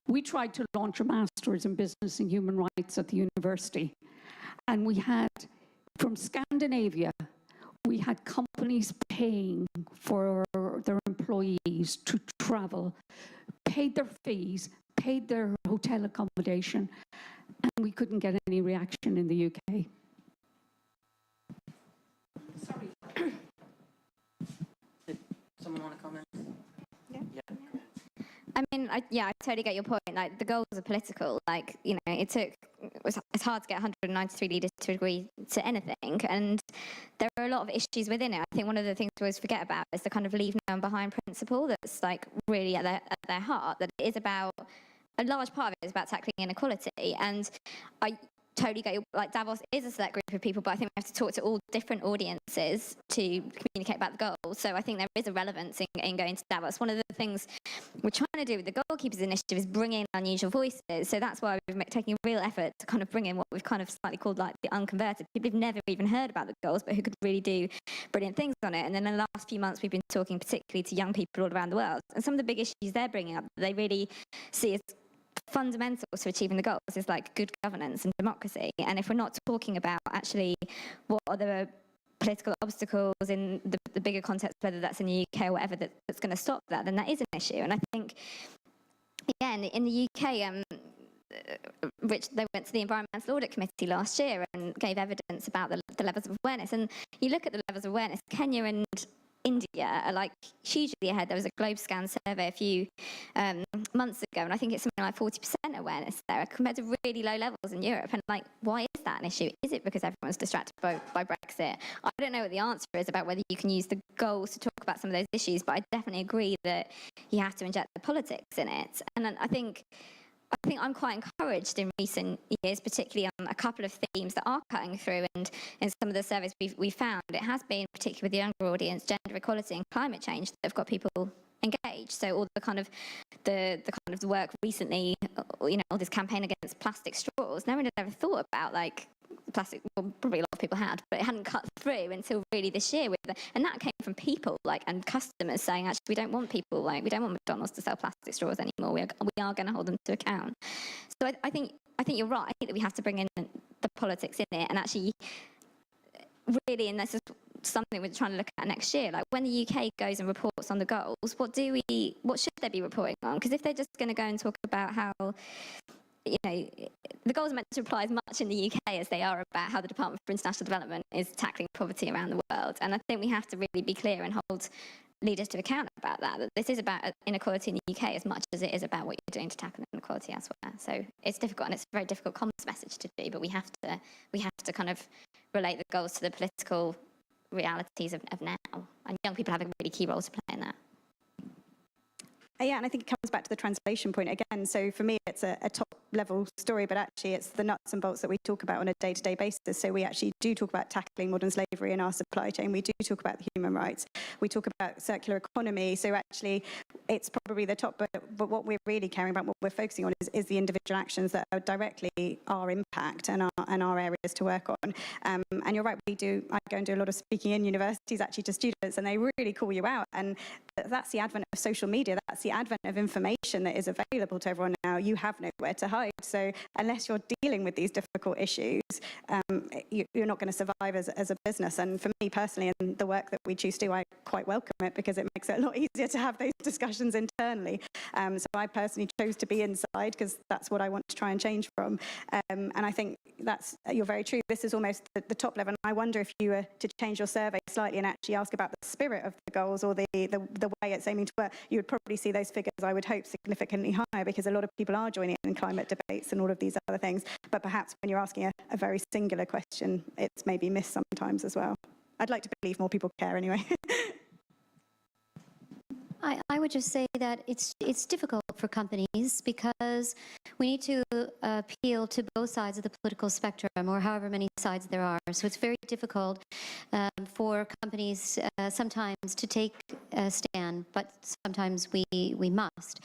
we tried to launch a master's in business and human rights at the university. And we had, from Scandinavia, we had companies paying for their employees to travel, paid their fees, paid their hotel accommodation, and we couldn't get any reaction in the UK. Sorry. Did someone want to comment? Yeah. I mean, I totally get your point. Like, the goals are political. Like, you know, it's hard to get 193 leaders to agree to anything, and there are a lot of issues within it. I think one of the things we always forget about is the kind of leave no one behind principle that's like really at their heart. That it is about, a large part of it is about tackling inequality, and I totally get your, like, Davos is a select group of people, but I think we have to talk to all different audiences to communicate about the goals. So I think there is a relevance in going to Davos. One of the things we're trying to do with the Goalkeepers Initiative is bring in unusual voices. So that's why we're taking a real effort to kind of bring in what we've kind of slightly called like the unconverted, people who've never even heard about the goals, but who could really do brilliant things on it. And then in the last few months, we've been talking particularly to young people all around the world. And some of the big issues they're bringing up, they really see as fundamental to achieving the goals is like good governance and democracy. And if we're not talking about actually what are the political obstacles in the bigger context, whether that's in the UK or whatever, that's going to stop that, then that is an issue. And I think, again, in the UK, which they went to the Environmental Audit Committee last year and gave evidence about the levels of awareness. And you look at the levels of awareness, Kenya and India are like hugely ahead. There was a GlobeScan survey a few months ago, and I think it's something like 40% awareness there compared to really low levels in Europe. And like, why is that an issue? Is it because everyone's distracted by Brexit? I don't know what the answer is about whether you can use the goals to talk about some of those issues, but I definitely agree that you have to inject the politics in it. And I think I'm quite encouraged in recent years, particularly on a couple of themes that are cutting through, and in some of the surveys we've found, it has been, particularly with the younger audience, gender equality and climate change that have got people engaged. So all the kind of the work recently, you know, all this campaign against plastic straws, no one had ever thought about like plastic, well, probably a lot of people had, but it hadn't cut through until really this year. And that came from people and customers saying, actually, we don't want McDonald's to sell plastic straws anymore. We are going to hold them to account. So I think you're right. I think that we have to bring in the politics in it, and actually, really, and this is something we're trying to look at next year. Like when the UK goes and reports on the goals, what should they be reporting on? Because if they're just going to go and talk about how, the goals are meant to apply as much in the UK as they are about how the Department for International Development is tackling poverty around the world. And I think we have to really be clear and hold leaders to account about that this is about inequality in the UK as much as it is about what you're doing to tackle inequality elsewhere. So it's difficult, and it's a very difficult comms message to do, but we have to kind of relate the goals to the political realities of now. And young people have a really key role to play in that. Yeah, and I think it comes back to the translation point again. So for me, it's a top-level story, but actually it's the nuts and bolts that we talk about on a day-to-day basis. So we actually do talk about tackling modern slavery in our supply chain. We do talk about the human rights. We talk about circular economy. So actually, it's probably the top, but what we're really caring about, what we're focusing on is the individual actions that are directly our impact and our areas to work on. And you're right, I go and do a lot of speaking in universities actually to students, and they really call you out. And that's the advent of social media. That's the advent of information that is available to everyone now. You have nowhere to hide. So unless you're dealing with these difficult issues, you're not going to survive as a business. And for me personally, and the work that we choose to do, I quite welcome it because it makes it a lot easier to have those discussions internally. So I personally chose to be inside because that's what I want to try and change from. And I think you're very true. This is almost the top level. And I wonder if you were to change your survey slightly and actually ask about the spirit of the goals or the way it's aiming to work, you would probably see those figures, I would hope, significantly higher, because a lot of people are joining in climate debates and all of these other things. But perhaps when you're asking a very singular question, it's maybe missed sometimes as well. I'd like to believe more people care anyway. I would just say that it's difficult for companies because we need to appeal to both sides of the political spectrum, or however many sides there are. So it's very difficult for companies sometimes to take a stand, but sometimes we must.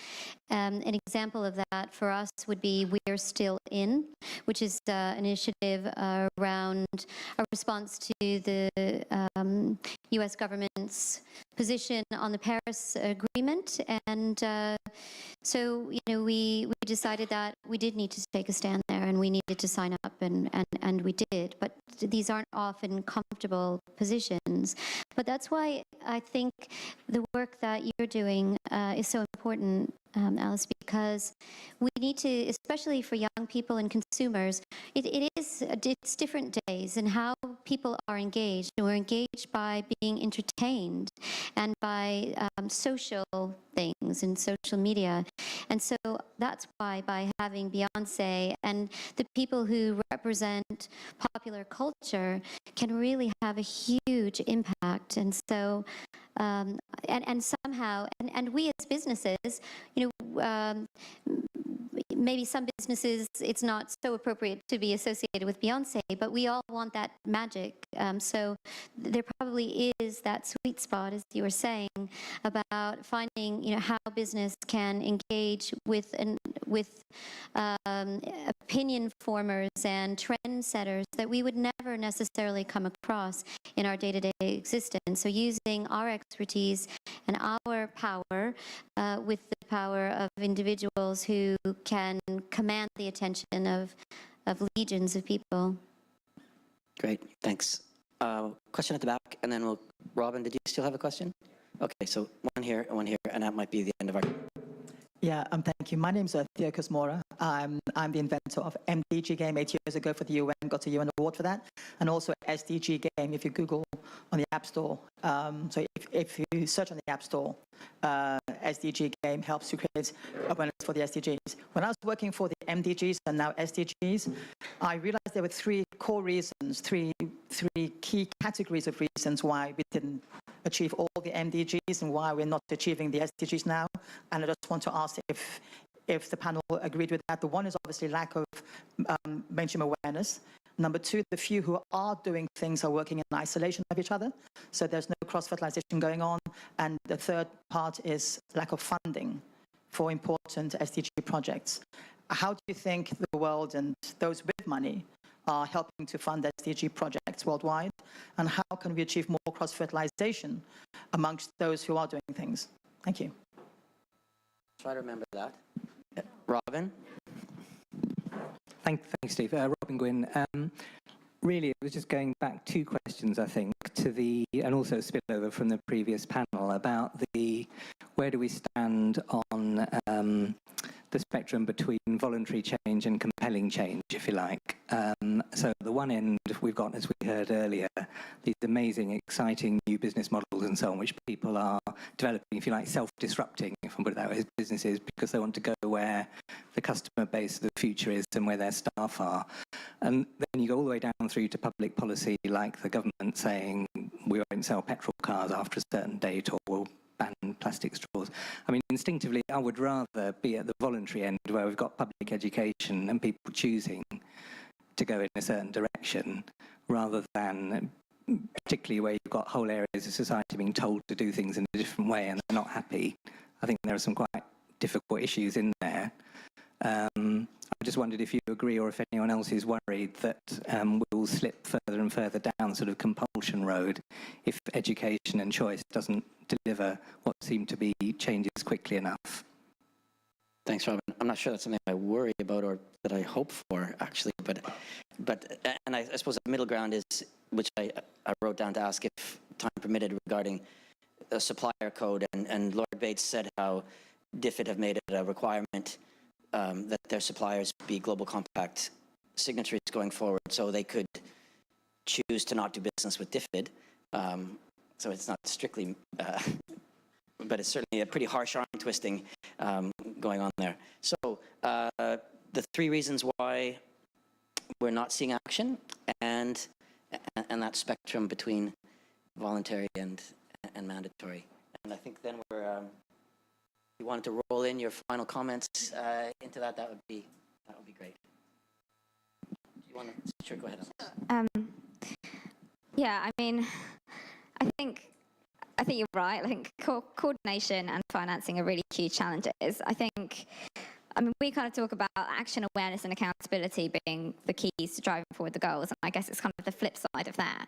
An example of that for us would be We're Still In, which is an initiative around a response to the US government's position on the Paris Agreement. And so, we decided that we did need to take a stand there, and we needed to sign up, and we did. But these aren't often comfortable positions. But that's why I think the work that you're doing is so important, Alice, because we need to, especially for young people and consumers, it's different days and how people are engaged. And we're engaged by being entertained and by social things and social media. And so that's why by having Beyonce and the people who represent popular culture can really have a huge impact. And so and somehow, and we as businesses, maybe some businesses, it's not so appropriate to be associated with Beyonce, but we all want that magic. So there probably is that sweet spot, as you were saying, about finding, how business can engage with opinion formers and trendsetters that we would never necessarily come across in our day-to-day existence. So using our expertise and our power with the power of individuals who can command the attention of legions of people. Great, thanks. Question at the back, and then Robin, did you still have a question? Okay, so one here, and that might be the end of our... Yeah, thank you. My name is Theokas Mora. I'm the inventor of MDG Game 8 years ago for the UN, got a UN award for that, and also SDG Game if you Google on the App Store. So if you search on the App Store, SDG Game helps to create awareness for the SDGs. When I was working for the MDGs and now SDGs, I realized there were three core reasons, three key categories of reasons why we didn't achieve all the MDGs and why we're not achieving the SDGs now. And I just want to ask if the panel agreed with that. The one is obviously lack of mainstream awareness. Number two, the few who are doing things are working in isolation of each other, so there's no cross-fertilization going on. And the third part is lack of funding for important SDG projects. How do you think the world and those with money are helping to fund SDG projects worldwide? And how can we achieve more cross-fertilization amongst those who are doing things? Thank you. Try to remember that. Robin? Thanks, Steve. Robin Gwynn. Really, it was just going back 2 questions, I think, to the, and also a spillover from the previous panel about the, where do we stand on the spectrum between voluntary change and compelling change, if you like. So at the one end, we've got, as we heard earlier, these amazing, exciting new business models and so on, which people are developing, if you like, self-disrupting, if I put it that way, as businesses, because they want to go where the customer base of the future is and where their staff are. And then you go all the way down through to public policy, like the government saying we won't sell petrol cars after a certain date, or we'll ban plastic straws. I mean, instinctively, I would rather be at the voluntary end where we've got public education and people choosing to go in a certain direction, rather than particularly where you've got whole areas of society being told to do things in a different way and they're not happy. I think there are some quite difficult issues in there. I just wondered if you agree, or if anyone else is worried that we'll slip further and further down sort of compulsion road if education and choice doesn't deliver what seem to be changes quickly enough. Thanks, Robin. I'm not sure that's something I worry about or that I hope for, actually. But I suppose the middle ground is, which I wrote down to ask if time permitted, regarding a supplier code. And Lord Bates said how DFID have made it a requirement that their suppliers be Global Compact signatories going forward, so they could choose to not do business with DFID. So it's not strictly, but it's certainly a pretty harsh arm twisting going on there. So the 3 reasons why we're not seeing action, and that spectrum between voluntary and mandatory. And I think then we're, you wanted to roll in your final comments into that, that would be great. Do you want to? Sure, go ahead. Yeah, I mean, I think you're right. I think coordination and financing are really huge challenges. I mean, we kind of talk about action, awareness, and accountability being the keys to driving forward the goals, and I guess it's kind of the flip side of that.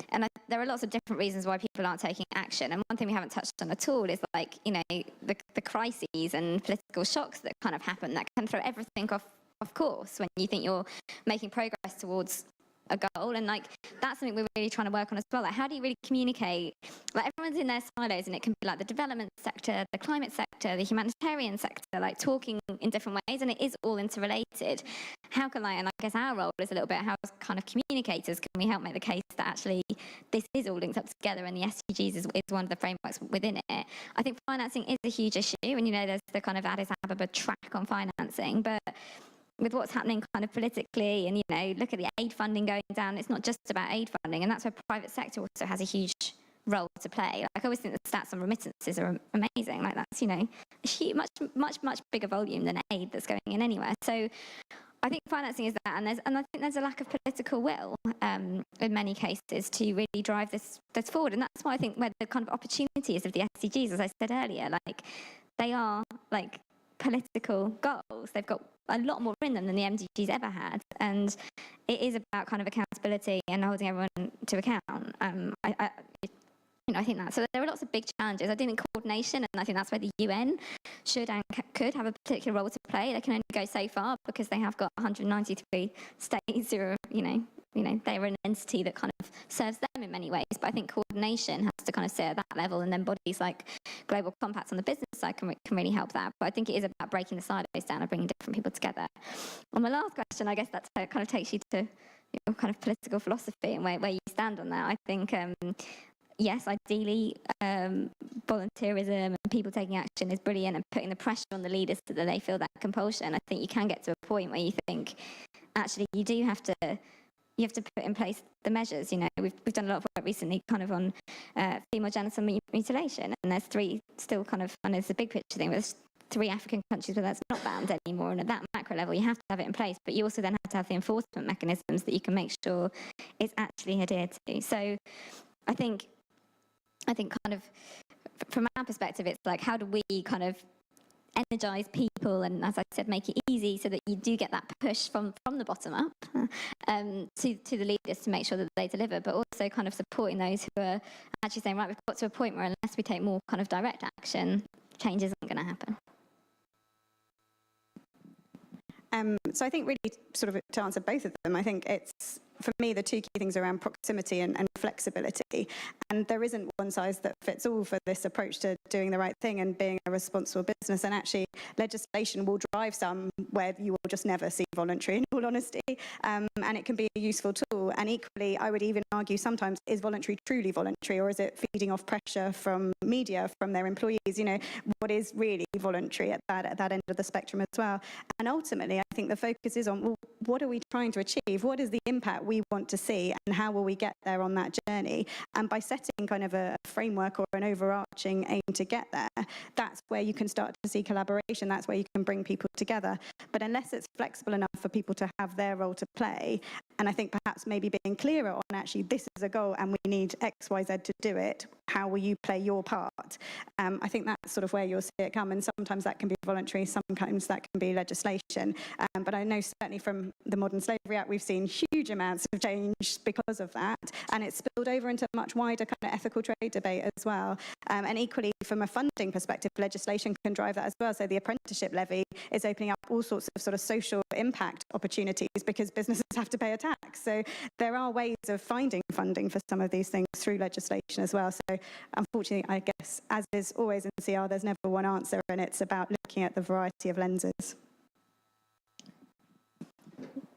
And there are lots of different reasons why people aren't taking action. And one thing we haven't touched on at all is, like, you know, the crises and political shocks that kind of happen that can throw everything off course when you think you're making progress towards a goal. And like, that's something we're really trying to work on as well. Like, how do you really communicate? Like, everyone's in their silos, and it can be like the development sector, the climate sector, the humanitarian sector, like talking in different ways, and it is all interrelated. How can, like, and I guess our role is a little bit how, as kind of communicators, can we help make the case that actually this is all linked up together, and the SDGs is one of the frameworks within it. I think financing is a huge issue, and you know, there's the kind of Addis Ababa track on financing, but with what's happening kind of politically, and, you know, look at the aid funding going down, it's not just about aid funding, and that's where private sector also has a huge role to play. Like, I always think the stats on remittances are amazing. Like, that's, you know, a huge, much bigger volume than aid that's going in anywhere. So I think financing is that, and I think there's a lack of political will in many cases to really drive this forward, and that's why I think where the kind of opportunities of the SDGs, as I said earlier, like, they are like political goals. They've got a lot more in them than the MDGs ever had, and it is about kind of accountability and holding everyone to account. I think that. So there are lots of big challenges. I think coordination, and I think that's where the UN should and could have a particular role to play. They can only go so far because they have got 193 states who are, you know, they're an entity that kind of serves them in many ways. But I think coordination has to kind of sit at that level, and then bodies like Global Compacts on the business side can really help that. But I think it is about breaking the silos down and bringing different people together. On my last question, I guess that kind of takes you to your kind of political philosophy and where you stand on that. I think, yes, ideally, volunteerism and people taking action is brilliant, and putting the pressure on the leaders so that they feel that compulsion. I think you can get to a point where you think, actually, you have to put in place the measures. You know, we've done a lot of work recently kind of on female genital mutilation, and there's 3 still kind of, I know it's a big picture thing, but there's 3 African countries where that's not banned anymore, and at that macro level you have to have it in place, but you also then have to have the enforcement mechanisms that you can make sure it's actually adhered to. So I think kind of from our perspective, it's like, how do we kind of energize people and, as I said, make it easy so that you do get that push from the bottom up to the leaders to make sure that they deliver, but also kind of supporting those who are actually saying, right, we've got to a point where unless we take more kind of direct action, change isn't going to happen. So I think really sort of to answer both of them, I think it's, for me, the two key things around proximity and flexibility. And there isn't one size that fits all for this approach to doing the right thing and being a responsible business. And actually, legislation will drive some where you will just never see voluntary, in all honesty. And it can be a useful tool. And equally, I would even argue sometimes, is voluntary truly voluntary, or is it feeding off pressure from media, from their employees? You know, what is really voluntary at that end of the spectrum as well? And ultimately, I think the focus is on, well, what are we trying to achieve? What is the impact we want to see, and how will we get there on that journey? And by setting kind of a framework or an overarching aim to get there, that's where you can start to see collaboration. That's where you can bring people together. But unless it's flexible enough for people to have their role to play, and I think perhaps maybe being clearer on actually this is a goal and we need X, Y, Z to do it, how will you play your part? I think that's sort of where you'll see it come. And sometimes that can be voluntary, sometimes that can be legislation. But I know certainly from the Modern Slavery Act, we've seen huge amounts of change because of that. And it's spilled over into a much wider kind of ethical trade debate as well. And equally, from a funding perspective, legislation can drive that as well. So the apprenticeship levy is opening up all sorts of sort of social impact opportunities because businesses have to pay a tax. So there are ways of finding funding for some of these things through legislation as well. So unfortunately, I guess, as is always in CR, there's never one answer, and it's about looking at the variety of lenses.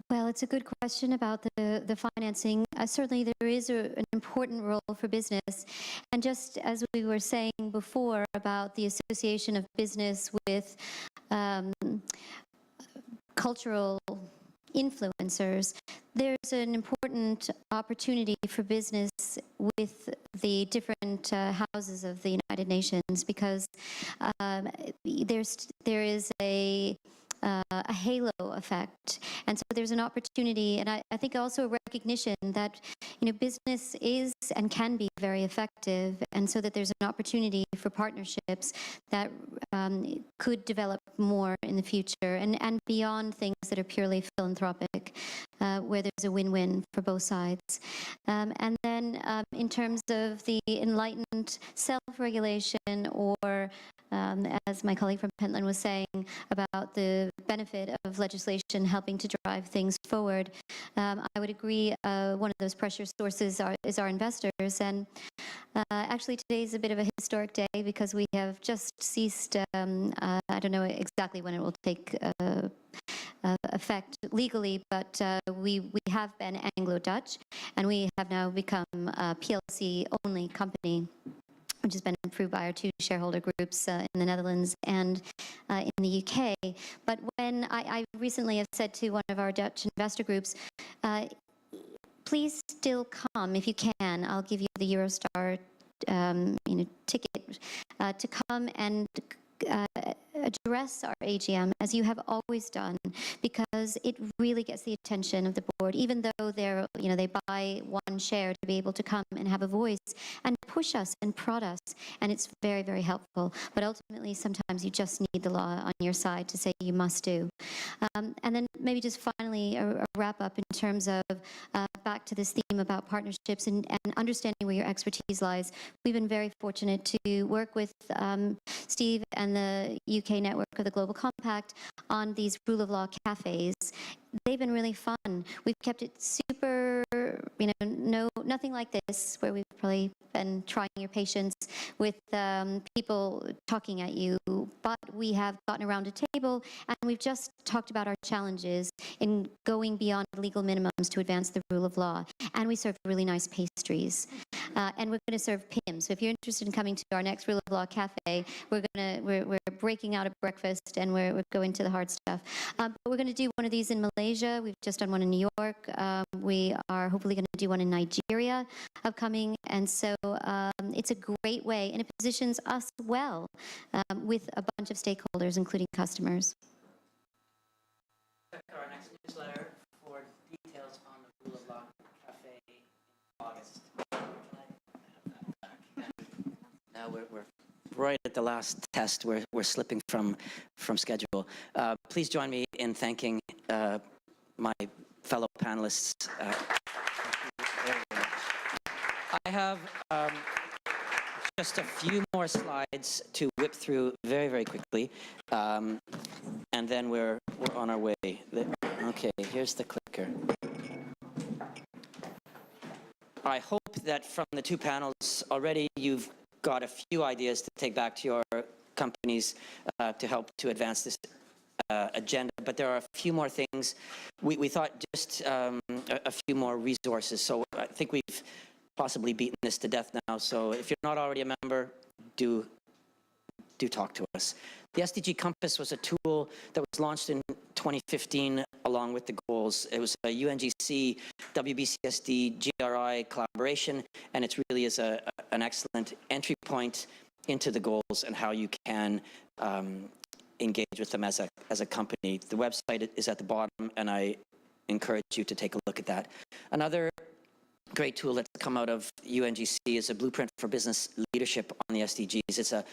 Well, it's a good question about the financing. Certainly, there is an important role for business. And just as we were saying before about the association of business with cultural influencers, there's an important opportunity for business with the different houses of the United Nations, because there is a halo effect, and so there's an opportunity, and I think also a recognition that, you know, business is and can be very effective, and so that there's an opportunity for partnerships that could develop more in the future, and beyond things that are purely philanthropic, where there's a win-win for both sides. And then in terms of the enlightened self-regulation, or as my colleague from Pentland was saying about the benefit of legislation helping to drive things forward, I would agree one of those pressure sources is our investors. And actually today is a bit of a historic day because we have just ceased, I don't know exactly when it will take effect legally, but we have been Anglo-Dutch, and we have now become a PLC-only company, which has been approved by our two shareholder groups in the Netherlands and in the UK. But when I recently have said to one of our Dutch investor groups, please still come if you can. I'll give you the Eurostar ticket to come and address our AGM as you have always done, because it really gets the attention of the board, even though they buy one share to be able to come and have a voice and push us and prod us, and it's very, very helpful. But ultimately, sometimes you just need the law on your side to say you must do. And then maybe just finally a wrap up in terms of back to this theme about partnerships and understanding where your expertise lies. We've been very fortunate to work with Steve and the UK network of the Global Compact on these rule of law cafes. They've been really fun. We've kept it super, nothing like this, where we've probably been trying your patience with people talking at you, but we have gotten around a table and we've just talked about our challenges in going beyond legal minimums to advance the rule of law. And we serve really nice pastries. And we're going to serve PIM. So if you're interested in coming to our next Rule of Law Cafe, we're breaking out a breakfast and we're going to the hard stuff. But we're going to do one of these in Malaysia. We've just done one in New York. We are hopefully going to do one in Nigeria upcoming. And so it's a great way, and it positions us well with a bunch of stakeholders, including customers. Check our next newsletter for details on the Rule of Law Cafe in August. No, we're right at the last test. We're slipping from schedule. Please join me in thanking my fellow panelists. I have just a few more slides to whip through very, very quickly, and then we're on our way. Okay, here's the clicker. I hope that from the two panels already you've got a few ideas to take back to your companies to help to advance this agenda, but there are a few more things. We thought just a few more resources, so I think we've possibly beaten this to death now, so if you're not already a member, do talk to us. The SDG Compass was a tool that was launched in 2015 along with the goals. It was a UNGC, WBCSD, GRI collaboration, and it really is an excellent entry point into the goals and how you can engage with them as a company. The website is at the bottom, and I encourage you to take a look at that. Another great tool that's come out of UNGC is a blueprint for business leadership on the SDGs. It's a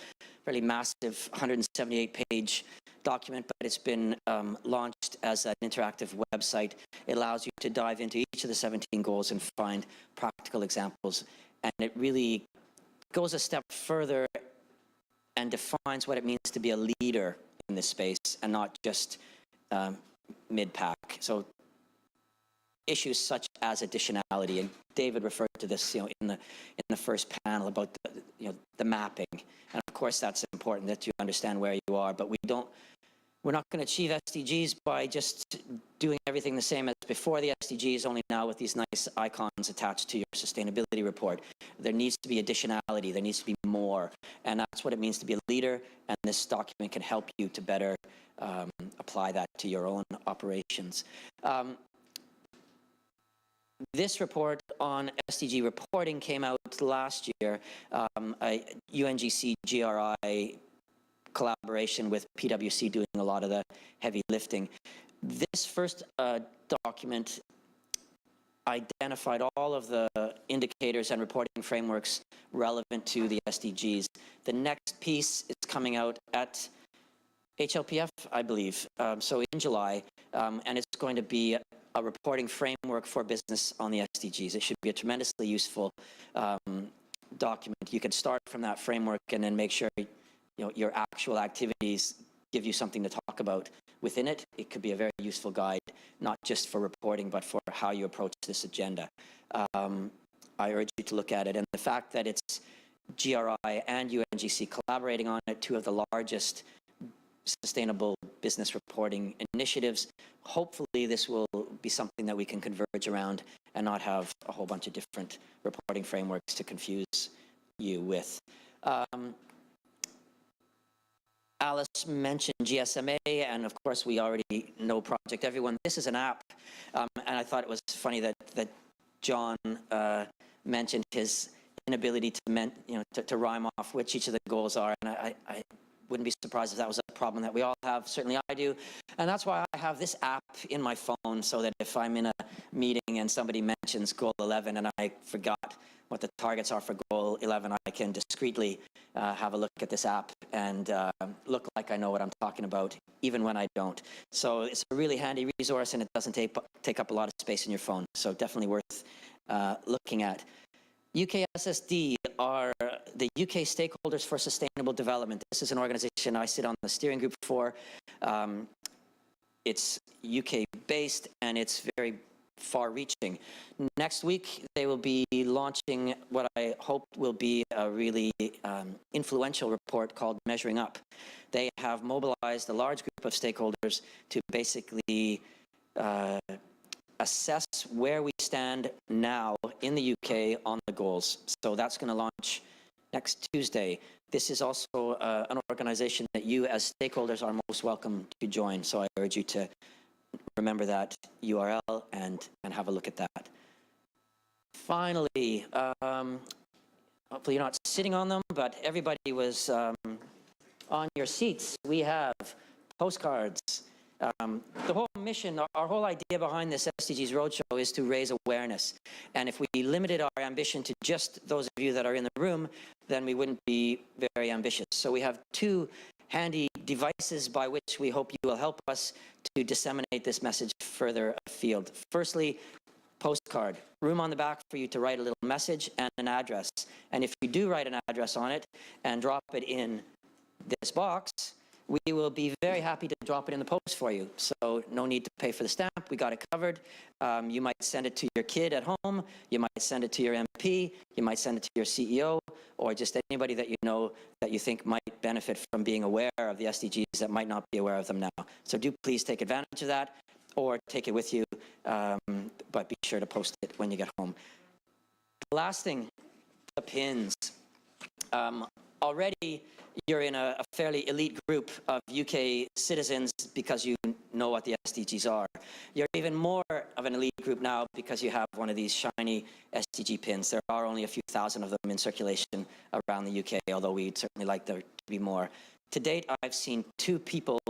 fairly massive 178-page document, but it's been launched as an interactive website. It allows you to dive into each of the 17 goals and find practical examples. And it really goes a step further and defines what it means to be a leader in this space and not just mid-pack. So issues such as additionality, and David referred to this, in the first panel about the mapping, and of course that's important that you understand where you are. But we're not going to achieve SDGs by just doing everything the same as before the SDGs, only now with these nice icons attached to your sustainability report. There needs to be additionality. There needs to be more, and that's what it means to be a leader. And this document can help you to better apply that to your own operations. This report on SDG reporting came out last year, a UNGC GRI collaboration with PwC doing a lot of the heavy lifting. This first document identified all of the indicators and reporting frameworks relevant to the SDGs. The next piece is coming out at HLPF, I believe, so in July, and it's going to be a reporting framework for business on the SDGs. It should be a tremendously useful document. You can start from that framework and then make sure your actual activities give you something to talk about within it. It could be a very useful guide, not just for reporting, but for how you approach this agenda. I urge you to look at it. And the fact that it's GRI and UNGC collaborating on it, two of the largest sustainable business reporting initiatives. Hopefully this will be something that we can converge around and not have a whole bunch of different reporting frameworks to confuse you with. Alice mentioned GSMA, and of course we already know Project Everyone. This is an app, and I thought it was funny that John mentioned his inability to rhyme off which each of the goals are, and I wouldn't be surprised if that was a problem that we all have. Certainly I do. And that's why I have this app in my phone, so that if I'm in a meeting and somebody mentions goal 11 and I forgot what the targets are for goal 11, I can discreetly have a look at this app and look like I know what I'm talking about, even when I don't. So it's a really handy resource, and it doesn't take up a lot of space in your phone. So definitely worth looking at. UKSSD are the UK Stakeholders for Sustainable Development. This is an organization I sit on the steering group for. It's UK-based, and it's very far-reaching. Next week, they will be launching what I hope will be a really influential report called Measuring Up. They have mobilized a large group of stakeholders to basically assess where we stand now in the UK on the goals. So that's going to launch next Tuesday. This is also an organization that you as stakeholders are most welcome to join. So I urge you to remember that URL and have a look at that. Finally, hopefully you're not sitting on them, but everybody was on your seats. We have postcards The whole mission, our whole idea behind this SDGs Roadshow is to raise awareness. And if we limited our ambition to just those of you that are in the room, then we wouldn't be very ambitious. So we have two handy devices by which we hope you will help us to disseminate this message further afield. Firstly, postcard, room on the back for you to write a little message and an address. And if you do write an address on it and drop it in this box, we will be very happy to drop it in the post for you. So no need to pay for the stamp. We got it covered. You might send it to your kid at home. You might send it to your MP. You might send it to your CEO, or just anybody that you know that you think might benefit from being aware of the SDGs that might not be aware of them now. So do please take advantage of that, or take it with you, but be sure to post it when you get home. The last thing, the pins. Already, you're in a fairly elite group of UK citizens because you know what the SDGs are. You're even more of an elite group now because you have one of these shiny SDG pins. There are only a few thousand of them in circulation around the UK, although we'd certainly like there to be more. To date, I've seen 2 people,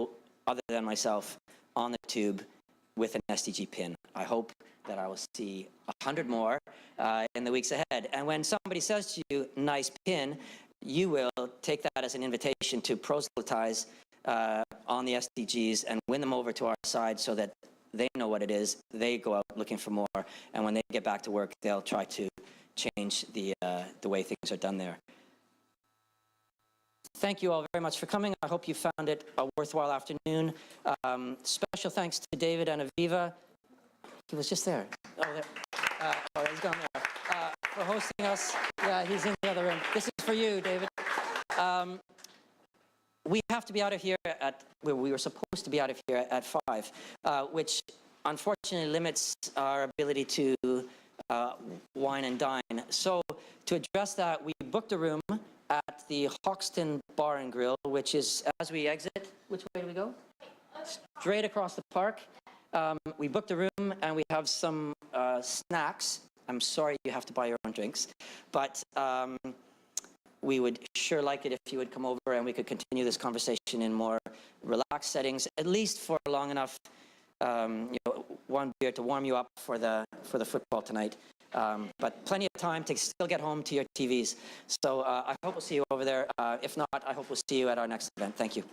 other than myself, on the tube with an SDG pin. I hope that I will see 100 more in the weeks ahead. And when somebody says to you, nice pin, you will take that as an invitation to proselytize on the SDGs and win them over to our side so that they know what it is. They go out looking for more, and when they get back to work, they'll try to change the way things are done there. Thank you all very much for coming. I hope you found it a worthwhile afternoon. Special thanks to David and Aviva. He was just there. Oh, there. Oh, he's gone there. For hosting us. Yeah, he's in the other room. This is for you, David. We have to be out of here at, well, we were supposed to be out of here at 5, which unfortunately limits our ability to wine and dine. So to address that, we booked a room at the Hoxton Bar and Grill, which is, as we exit, which way do we go? Straight across the park. We booked a room and we have some snacks. I'm sorry you have to buy your own drinks, but we would sure like it if you would come over and we could continue this conversation in more relaxed settings, at least for long enough, you know, one beer to warm you up for the football tonight. But plenty of time to still get home to your TVs. So I hope we'll see you over there. If not, I hope we'll see you at our next event. Thank you.